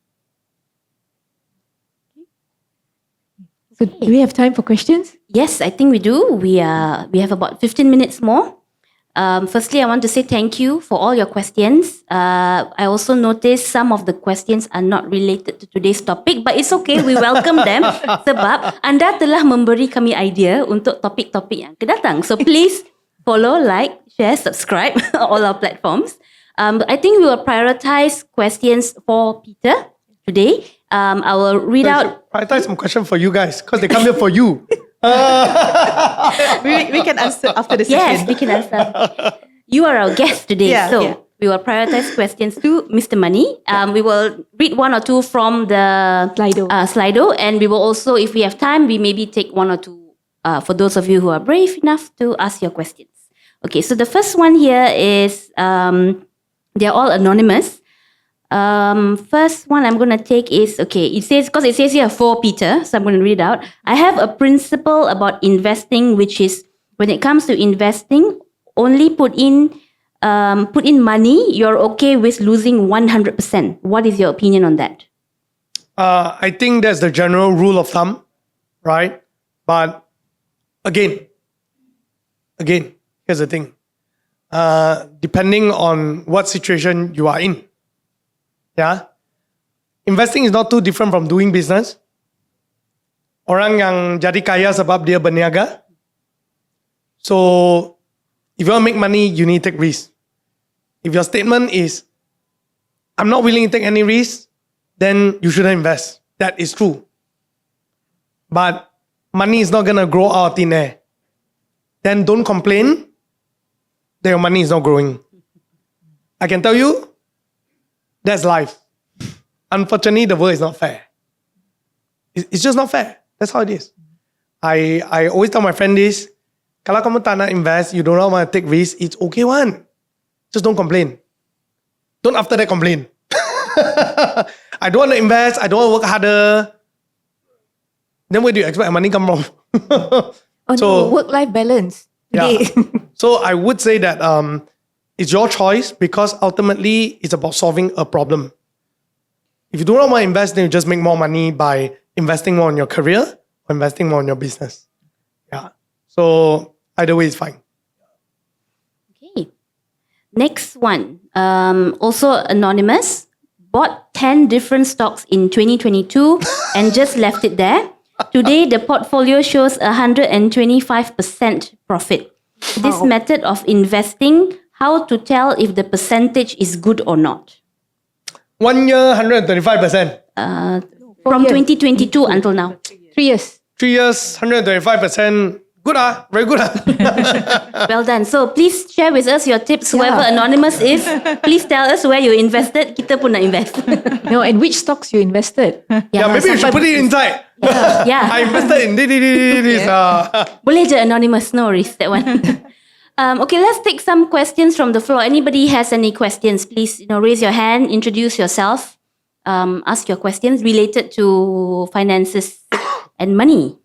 So do we have time for questions? Yes, I think we do. We have about 15 minutes more. Firstly, I want to say thank you for all your questions. I also noticed some of the questions are not related to today's topic, but it's okay. We welcome them sebab anda telah memberi kami idea untuk topik-topik yang akan datang. So please follow, like, share, subscribe all our platforms. I think we will prioritize questions for Peter today. I will read out. Prioritize some question for you guys because they come here for you. We can answer after the session. Yes, we can answer. You are our guest today, we will prioritize questions to Mr. Money. We will read 1 or 2 from the Slido, and we will also, if we have time, we maybe take 1 or 2 for those of you who are brave enough to ask your questions. Okay, so the first one here is they're all anonymous. First one I'm going to take is, it says here for Peter, so I'm going to read it out. I have a principle about investing, which is when it comes to investing, only put in money you're okay with losing 100%. What is your opinion on that? I think that's the general rule of thumb, right? But again, here's the thing. Depending on what situation you are in, investing is not too different from doing business. Orang yang jadi kaya sebab dia berniaga. So, if you want to make money, you need to take risks. If your statement is, I'm not willing to take any risks, then you shouldn't invest. That is true. But money is not going to grow out of thin air. Then don't complain that your money is not growing. I can tell you, that's life. Unfortunately, the world is not fair. It's just not fair. That's how it is. I always tell my friend this, kalau kamu tak nak invest, you don't want to take risks, it's okay one. Just don't complain. Don't after that complain. I don't want to invest, I don't want to work harder. Then where do you expect money come from? So work-life balance. Yeah. So I would say that it's your choice because ultimately it's about solving a problem. If you do not want to invest, then you just make more money by investing more in your career or investing more in your business. Yeah. So either way is fine. Okay. Next one. Also anonymous. Bought 10 different stocks in 2022 and just left it there. Today, the portfolio shows 125% profit. This method of investing, how to tell if the percentage is good or not? 1 year, 125%. From 2022 until now. 3 years. 3 years, 125%. Good very good Well done. So please share with us your tips. Whoever anonymous is, please tell us where you invested. Kita pun nak invest. No, and which stocks you invested? Yeah, maybe you should put it inside. Yeah. I invested in this. Boleh je anonymous, no worries, that one. Okay, let's take some questions from the floor. Anybody has any questions, please, raise your hand, introduce yourself, ask your questions related to finances and money.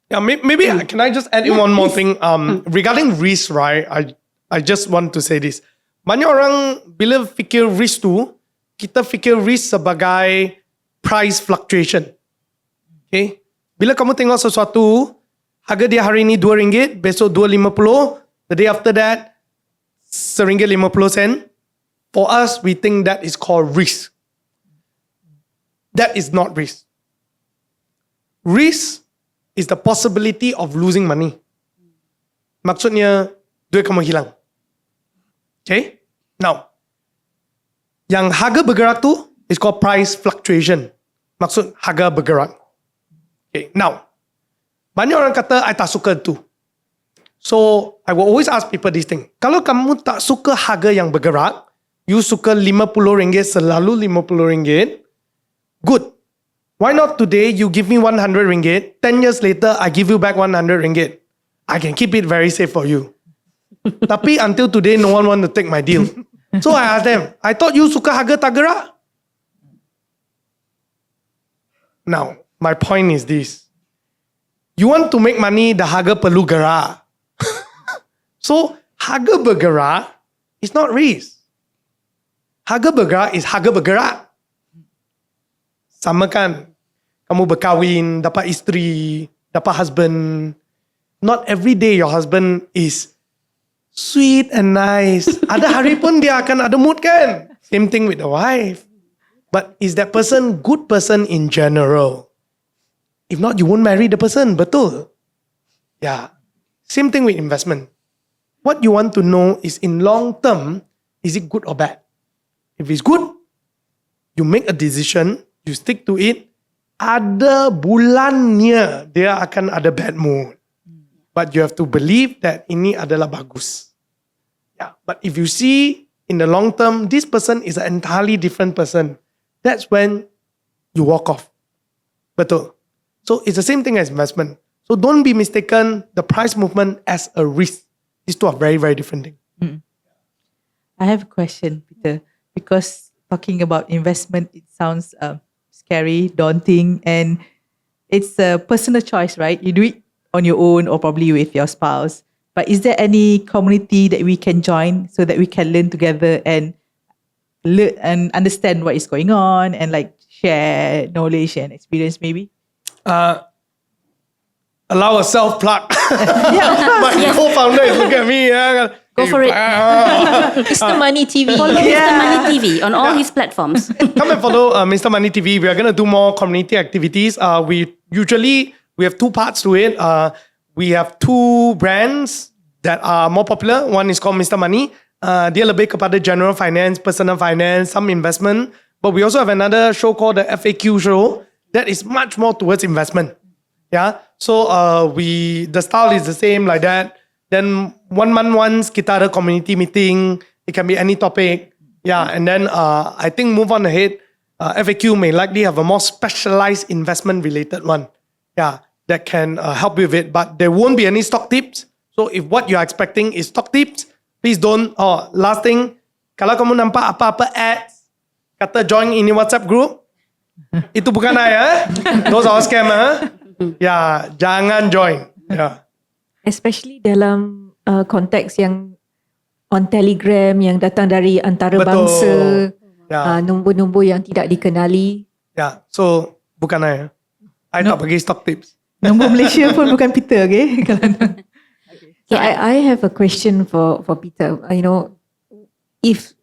Yeah, maybe can I just add in one more thing? Regarding risk, right? I just want to say this. Banyak orang bila fikir risk tu, kita fikir risk sebagai price fluctuation. Okay? Bila kamu tengok sesuatu, harga dia hari ini RM2, besok RM2.50, the day after that, RM1.50. For us, we think that is called risk. That is not risk. Risk is the possibility of losing money. Maksudnya, duit kamu hilang. Okay? Now, yang harga bergerak tu is called price fluctuation. Maksud harga bergerak. Okay, now, banyak orang kata, I tak suka tu. So, I will always ask people this thing. Kalau kamu tak suka harga yang bergerak, you suka RM50 selalu RM50, good. Why not today you give me RM100, 10 years later I give you back RM100. I can keep it very safe for you. Tapi until today no one want to take my deal. So I asked them, I thought you suka harga tak gerak. Now, my point is this. You want to make money, the harga perlu gerak. So, harga bergerak is not risk. Harga bergerak is harga bergerak. Sama kan, kamu berkahwin, dapat isteri, dapat husband. Not every day your husband is sweet and nice. Ada hari pun dia akan ada mood kan? Same thing with the wife. But is that person good person in general? If not, you won't marry the person. Betul? Yeah. Same thing with investment. What you want to know is in long term, is it good or bad? If it's good, you make a decision, you stick to it, ada bulannya dia akan ada bad mood. But you have to believe that ini adalah bagus. Yeah. But if you see in the long term, this person is an entirely different person, that's when you walk off. Betul. So it's the same thing as investment. So don't be mistaken the price movement as a risk. These two are very, very different things. I have a question, Peter, because talking about investment, it sounds scary, daunting, and it's a personal choice, right? You do it on your own or probably with your spouse. But is there any community that we can join so that we can learn together and learn and understand what is going on and like share knowledge and experience maybe? Allow a self-plug. My co-founder is looking at me. Go for it. Mr. Money TV. Follow Mr. Money TV on all his platforms. Come and follow Mr. Money TV. We are going to do more community activities. We have two parts to it. We have two brands that are more popular. One is called Mr. Money. Dia lebih kepada general finance, personal finance, some investment. But we also have another show called the FAQ show that is much more towards investment. Yeah. So the style is the same like that. Then 1 month once kita ada community meeting. It can be any topic. Yeah. And then I think move on ahead. FAQ may likely have a more specialized investment related one. Yeah. That can help you with it. But there won't be any stock tips. So if what you're expecting is stock tips, please don't. Last thing, kalau kamu nampak apa-apa ads, kata join ini WhatsApp group, itu bukan I. Those are scam. Ya, jangan join. Yeah. Especially dalam konteks yang on Telegram yang datang dari antarabangsa, nombor-nombor yang tidak dikenali. Yeah, so bukan I. I tak bagi stock tips. Nombor Malaysia pun bukan Peter, okay? So I have a question for Peter. If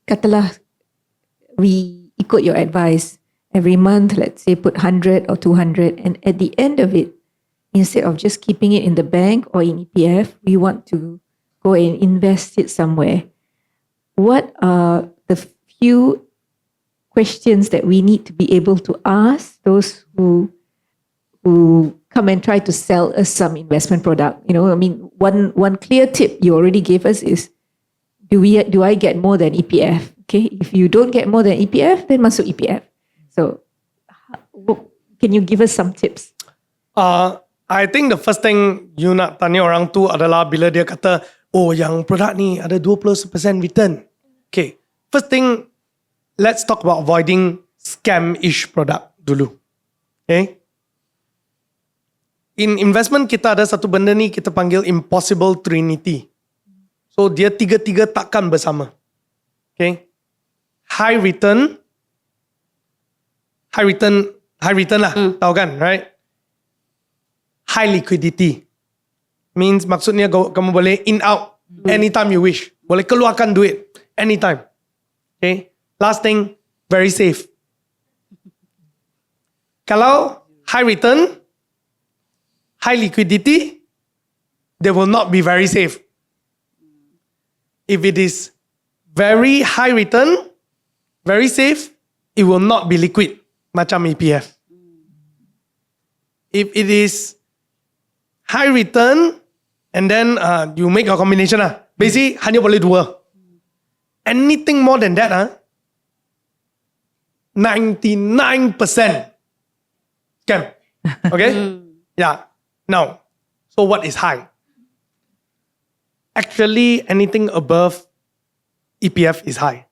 katalah we ikut your advice, every month, let's say put 100 or 200, and at the end of it, instead of just keeping it in the bank or in EPF, we want to go and invest it somewhere. What are the few questions that we need to be able to ask those who who come and try to sell us some investment product. You know, I mean, one clear tip you already gave us is, do I get more than EPF? Okay, if you don't get more than EPF, then masuk EPF. So, can you give us some tips? I think the first thing you nak tanya orang tu adalah bila dia kata, oh yang produk ni ada 20% return. Okay, first thing, let's talk about avoiding scam-ish product dulu. Okay? In investment kita ada satu benda ni kita panggil impossible trinity. So dia tiga-tiga takkan bersama. Okay? High return lah, tahu kan, right? High liquidity means maksudnya kamu boleh in out anytime you wish. Boleh keluarkan duit anytime. Okay? Last thing, very safe. Kalau high return, high liquidity, they will not be very safe. If it is very high return, very safe, it will not be liquid, macam EPF. If it is high return, and then you make a combination lah. Basically, hanya boleh dua. Anything more than that, 99% scam. Okay? Yeah. Now, so what is high? Actually, anything above EPF is high.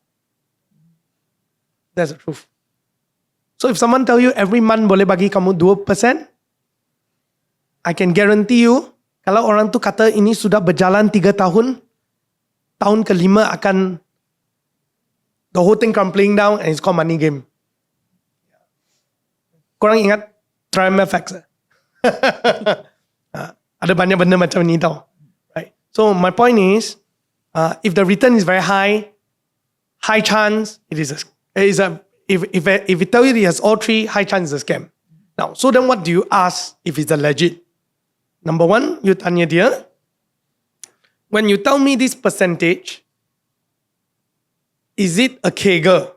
That's the truth. So if someone tell you every month boleh bagi kamu 2%, I can guarantee you, kalau orang tu kata ini sudah berjalan 3 tahun, tahun ke-5 akan the whole thing crumbling down and it's called money game. Korang ingat triumph effects? Ada banyak benda macam ni tau. Right? So my point is, if the return is very high chance it is if it tell you it has all three, high chance is a scam. Now, so then what do you ask if it's a legit? Number one, you tanya dia, when you tell me this percentage, is it a CAGR?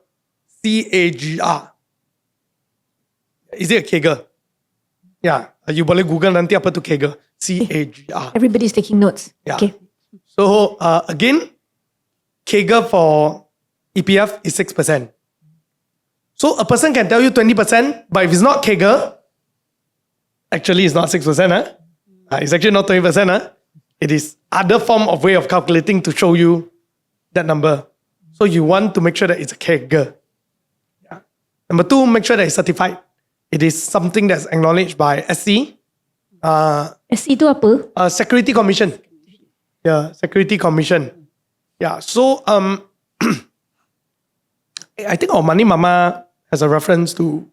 C-A-G-R. Is it a CAGR? Yeah, you boleh Google nanti apa tu CAGR. C-A-G-R. Everybody's taking notes. Yeah. Okay. So again, CAGR for EPF is 6%. So a person can tell you 20%, but if it's not CAGR, actually it's not 6%. It's actually not 20%. It is other form of way of calculating to show you that number. So you want to make sure that it's a CAGR. Yeah. Number two, make sure that it's certified. It is something that's acknowledged by SC. SC itu apa? Security Commission. Yeah, Security Commission. Yeah, so I think our Money Mama has a reference to.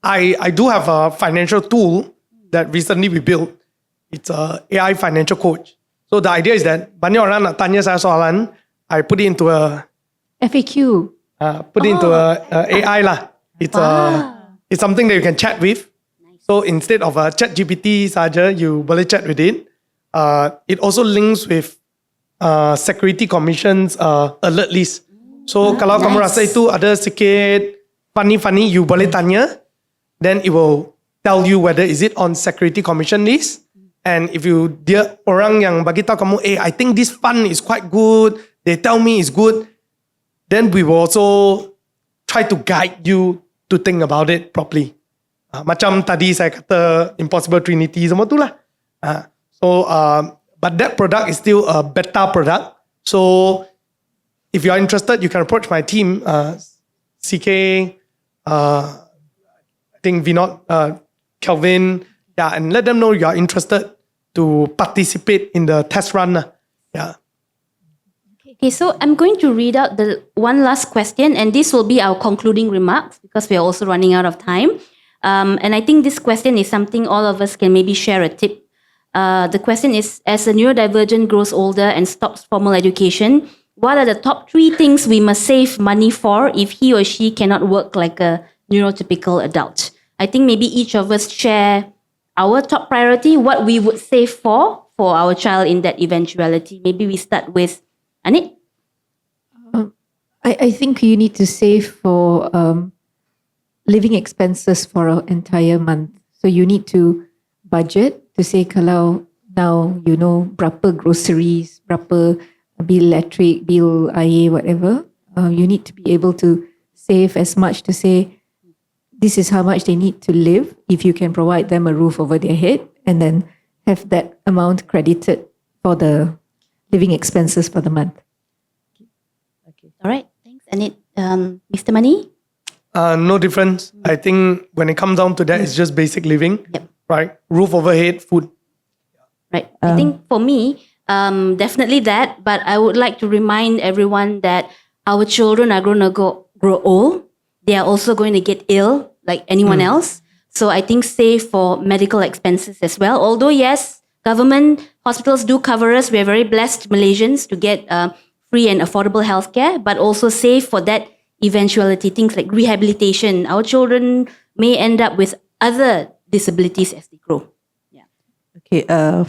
I do have a financial tool that recently we built. It's a AI financial coach. So the idea is that banyak orang nak tanya saya soalan, I put it into a FAQ. Put it into a AI lah. It's something that you can chat with. So instead of a chat GPT saja, you boleh chat with it. It also links with Security Commission's alert list. So kalau kamu rasa itu ada sikit funny, you boleh tanya. Then it will tell you whether is it on Security Commission list. And if dia orang yang bagi tahu kamu, I think this fund is quite good. They tell me it's good. Then we will also try to guide you to think about it properly. Macam tadi saya kata impossible trinity semua tu lah. But that product is still a beta product. So if you are interested, you can approach my team, CK, I think Vinod, Kelvin, and let them know you are interested to participate in the test run. Yeah. Okay, so I'm going to read out the one last question, and this will be our concluding remarks because we are also running out of time. And I think this question is something all of us can maybe share a tip. The question is, as a neurodivergent grows older and stops formal education, what are the top 3 things we must save money for if he or she cannot work like a neurotypical adult? I think maybe each of us share our top priority, what we would save for our child in that eventuality. Maybe we start with Anit. I think you need to save for living expenses for an entire month. So you need to budget to say kalau now you know berapa groceries, berapa bill electric, bill air, whatever. You need to be able to save as much to say this is how much they need to live if you can provide them a roof over their head, and then have that amount credited for the living expenses for the month. All right. Thanks, Anit. Mr. Money? No difference. I think when it comes down to that, it's just basic living. Yep. Right? Roof over head, food. Right. I think for me, definitely that. But I would like to remind everyone that our children are going to grow old. They are also going to get ill like anyone else. So I think save for medical expenses as well. Although yes, government hospitals do cover us. We are very blessed Malaysians to get free and affordable healthcare, but also save for that eventuality. Things like rehabilitation. Our children may end up with other disabilities as they grow. Okay,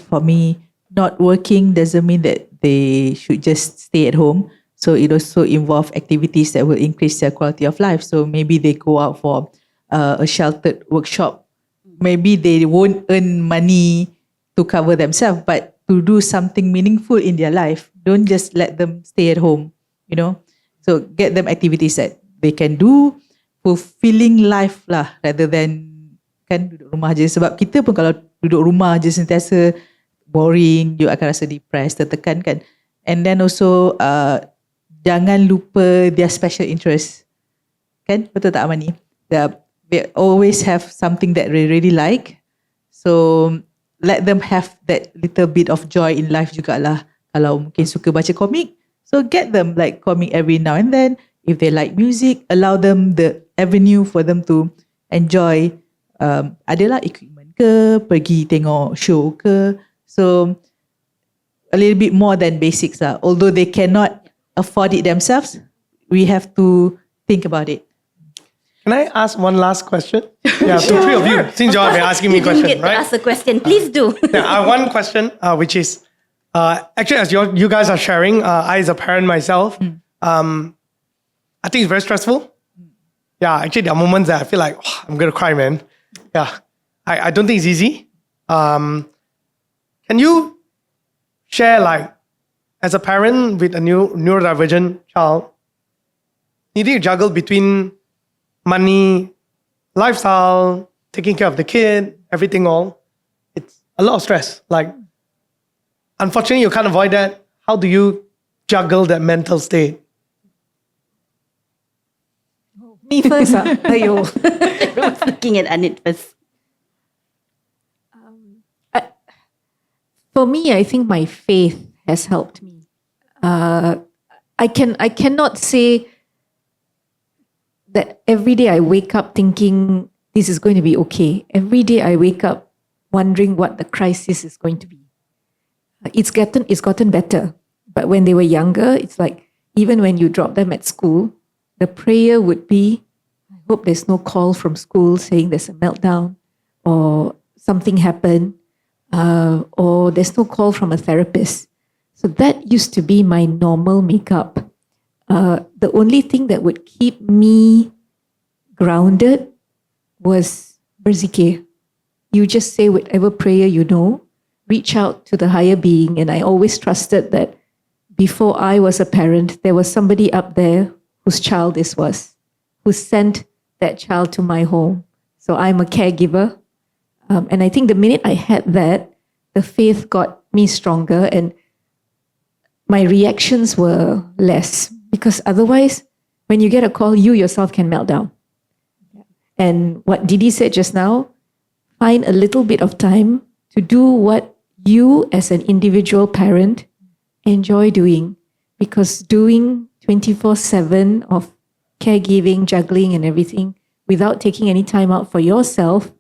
for me, not working doesn't mean that they should just stay at home. So it also involves activities that will increase their quality of life. So maybe they go out for a sheltered workshop. Maybe they won't earn money to cover themselves, but to do something meaningful in their life. Don't just let them stay at home, you know. So get them activities that they can do, fulfilling life lah, rather than kan duduk rumah je. Sebab kita pun kalau duduk rumah je sentiasa boring, you akan rasa depressed, tertekan kan. And then also jangan lupa their special interest. Kan? Betul tak Amani? They always have something that they really like. So let them have that little bit of joy in life jugalah. Kalau mungkin suka baca komik, so get them like comic every now and then. If they like music, allow them the avenue for them to enjoy. Adalah equipment ke, pergi tengok show ke. So a little bit more than basics lah. Although they cannot afford it themselves, we have to think about it. Can I ask one last question? Yeah, to three of you. Since you have been asking me You didn't questions, get to right? ask the question. Please do. Yeah, I have one question, which is, actually, as you guys are sharing, I as a parent myself, I think it's very stressful. Yeah, actually, there are moments that I feel like, oh, I'm going to cry, man. Yeah, I don't think it's easy. Can you share, like, as a parent with a neurodivergent child, needing to juggle between money, lifestyle, taking care of the kid, everything all, it's a lot of stress. Like, unfortunately, you can't avoid that. How do you juggle that mental state? Me first, ayo. Everyone's looking at Anit first. For me, I think my faith has helped me. I cannot say that every day I wake up thinking this is going to be okay. Every day I wake up wondering what the crisis is going to be. It's gotten better. But when they were younger, it's like even when you drop them at school, the prayer would be, I hope there's no call from school saying there's a meltdown or something happened, or there's no call from a therapist. So that used to be my normal makeup. The only thing that would keep me grounded was berzikir. You just say whatever prayer you know, reach out to the higher being. And I always trusted that before I was a parent, there was somebody up there whose child this was, who sent that child to my home. So I'm a caregiver. And I think the minute I had that, the faith got me stronger and my reactions were less. Because otherwise, when you get a call, you yourself can melt down. And what Didi said just now, find a little bit of time to do what you as an individual parent enjoy doing. Because doing 24/7 of caregiving, juggling and everything without taking any time out for yourself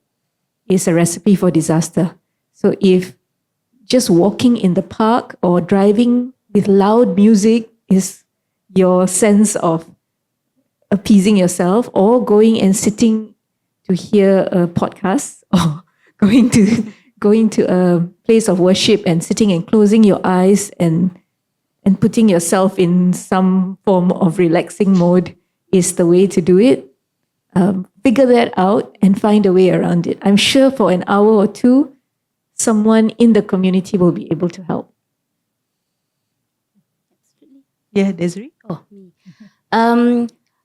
is a recipe for disaster. So if just walking in the park or driving with loud music is your sense of appeasing yourself, or going and sitting to hear a podcast, or going to a place of worship and sitting and closing your eyes and putting yourself in some form of relaxing mode is the way to do it. figure that out and find a way around it. I'm sure for an hour or two, someone in the community will be able to help. Yeah, Desiree?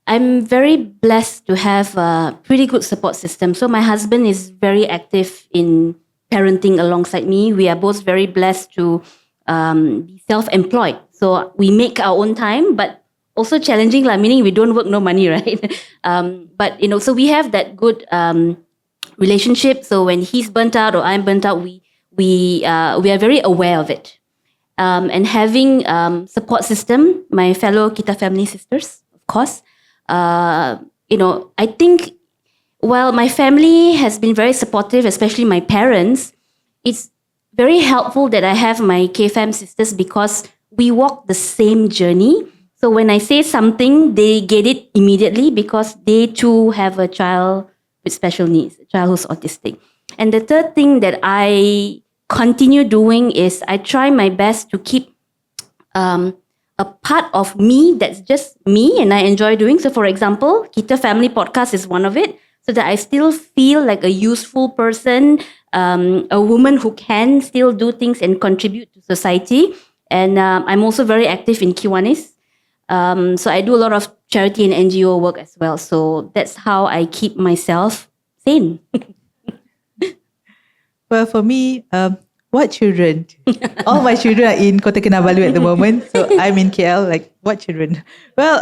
I'm very blessed to have a pretty good support system. So my husband is very active in parenting alongside me. We are both very blessed to be self-employed. So we make our own time, but also challenging, meaning we don't work, no money, right? But so we have that good relationship. So when he's burnt out or I'm burnt out, we are very aware of it. And having support system, my fellow Kita family sisters, of course. I think while my family has been very supportive, especially my parents, it's very helpful that I have my KFam sisters because we walk the same journey. So when I say something, they get it immediately because they too have a child with special needs, a child who's autistic. And the third thing that I continue doing is I try my best to keep a part of me that's just me and I enjoy doing. So for example, Kita Family Podcast is one of it, so that I still feel like a useful person, a woman who can still do things and contribute to society. And I'm also very active in Kiwanis. So I do a lot of charity and NGO work as well. So that's how I keep myself sane. Well, for me, what children? All my children are in Kota Kinabalu at the moment. So I'm in KL, what children? Well,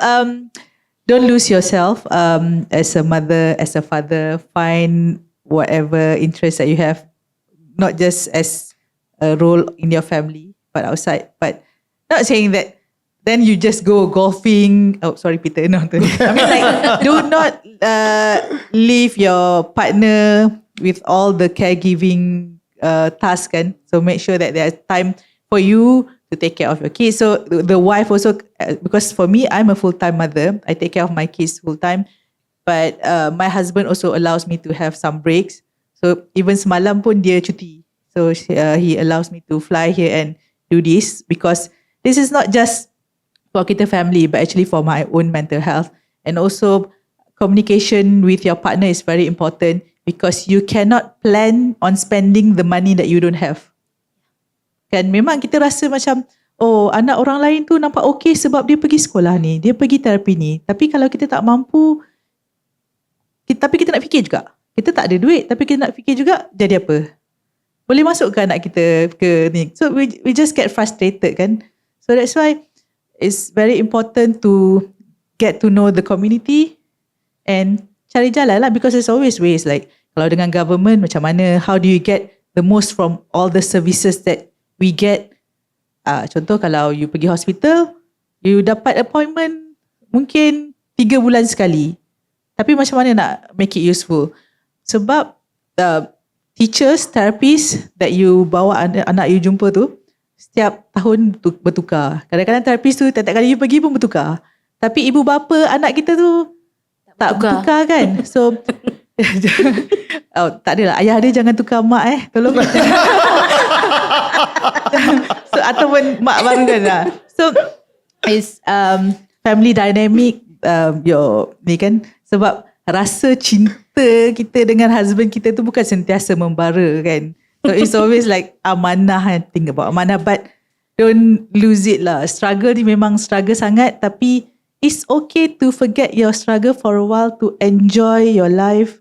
don't lose yourself as a mother, as a father. Find whatever interest that you have, not just as a role in your family, but outside. But not saying that then you just go golfing. Oh, sorry, Peter. No, I mean, do not leave your partner with all the caregiving task, kan? So make sure that there's time for you to take care of your kids. So the wife also, because for me, I'm a full-time mother. I take care of my kids full-time. But my husband also allows me to have some breaks. So even semalam pun dia cuti. So he allows me to fly here and do this because this is not just for Kita family, but actually for my own mental health. And also communication with your partner is very important because you cannot plan on spending the money that you don't have. Kan memang kita rasa macam, oh anak orang lain tu nampak okey sebab dia pergi sekolah ni, dia pergi terapi ni. Tapi kalau kita tak mampu, tapi kita nak fikir juga. Kita tak ada duit tapi kita nak fikir juga, jadi apa? Boleh masuk ke anak kita ke ni? So we just get frustrated kan. So that's why it's very important to get to know the community and cari jalan lah because there's always ways like kalau dengan government macam mana, how do you get the most from all the services that we get. Contoh kalau you pergi hospital, you dapat appointment mungkin 3 bulan sekali. Tapi macam mana nak make it useful? Sebab teachers, therapists that you bawa anak you jumpa tu, setiap tahun bertukar. Kadang-kadang terapis tu tiap-tiap kali you pergi pun bertukar. Tapi ibu bapa anak kita tu tak bertukar kan. So tak adalah, ayah dia jangan tukar mak tolong. So ataupun mak baru kan lah. So it's family dynamic your ni kan, sebab rasa cinta kita dengan husband kita tu bukan sentiasa membara kan. So it's always like amanah, think about amanah, but don't lose it lah. Struggle ni memang struggle sangat, tapi it's okay to forget your struggle for a while to enjoy your life.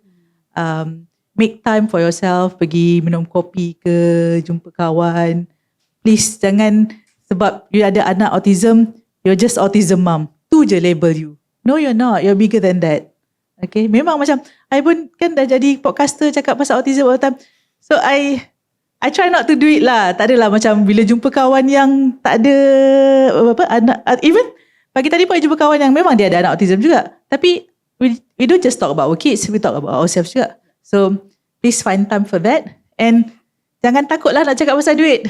Make time for yourself, pergi minum kopi ke, jumpa kawan. Please jangan sebab you ada anak autism, you're just autism mom. Tu je label you. No, you're not. You're bigger than that. Okay, memang macam I pun kan dah jadi podcaster cakap pasal autism all the time. So I try not to do it lah. Tak adalah macam bila jumpa kawan yang tak ada anak, even pagi tadi pun I jumpa kawan yang memang dia ada anak autism juga. Tapi we don't just talk about our kids, we talk about ourselves juga. So please find time for that. And jangan takutlah nak cakap pasal duit.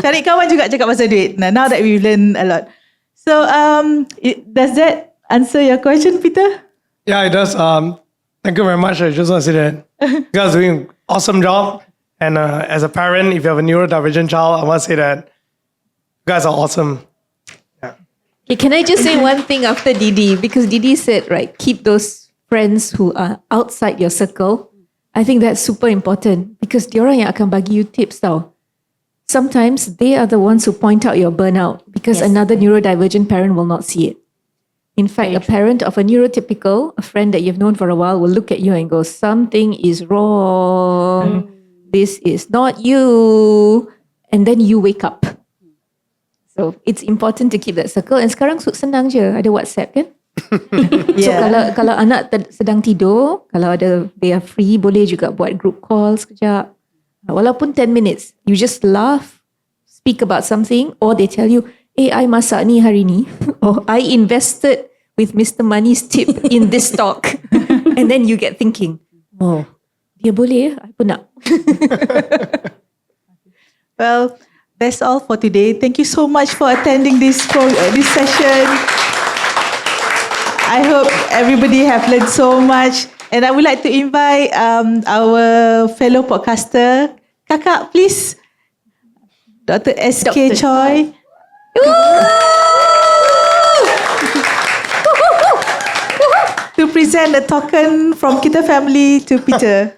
Cari kawan juga cakap pasal duit. Now that we've learned a lot. So does that answer your question, Peter? Yeah, it does. Thank you very much. I just want to say that you guys are doing an awesome job. And as a parent, if you have a neurodivergent child, I want to say that you guys are awesome. Yeah. Okay, can I just say one thing after Didi? Because Didi said, right, keep those friends who are outside your circle, I think that's super important because diorang yang akan bagi you tips tau. Sometimes they are the ones who point out your burnout because another neurodivergent parent will not see it. In fact, a parent of a neurotypical, a friend that you've known for a while, will look at you and go, something is wrong. This is not you. And then you wake up. So it's important to keep that circle. And sekarang senang je, ada WhatsApp kan? So kalau anak sedang tidur, kalau they are free, boleh juga buat group call sekejap. Walaupun 10 minutes, you just laugh, speak about something, or they tell you, I masak ni hari ni, or I invested with Mr. Money's tip in this stock. And then you get thinking, oh, dia boleh, I pun nak. Well, that's all for today. Thank you so much for attending this session. I hope everybody have learned so much. And I would like to invite our fellow podcaster, Kakak, please. Dr. S.K. Choi. To present a token from Kita Family to Peter.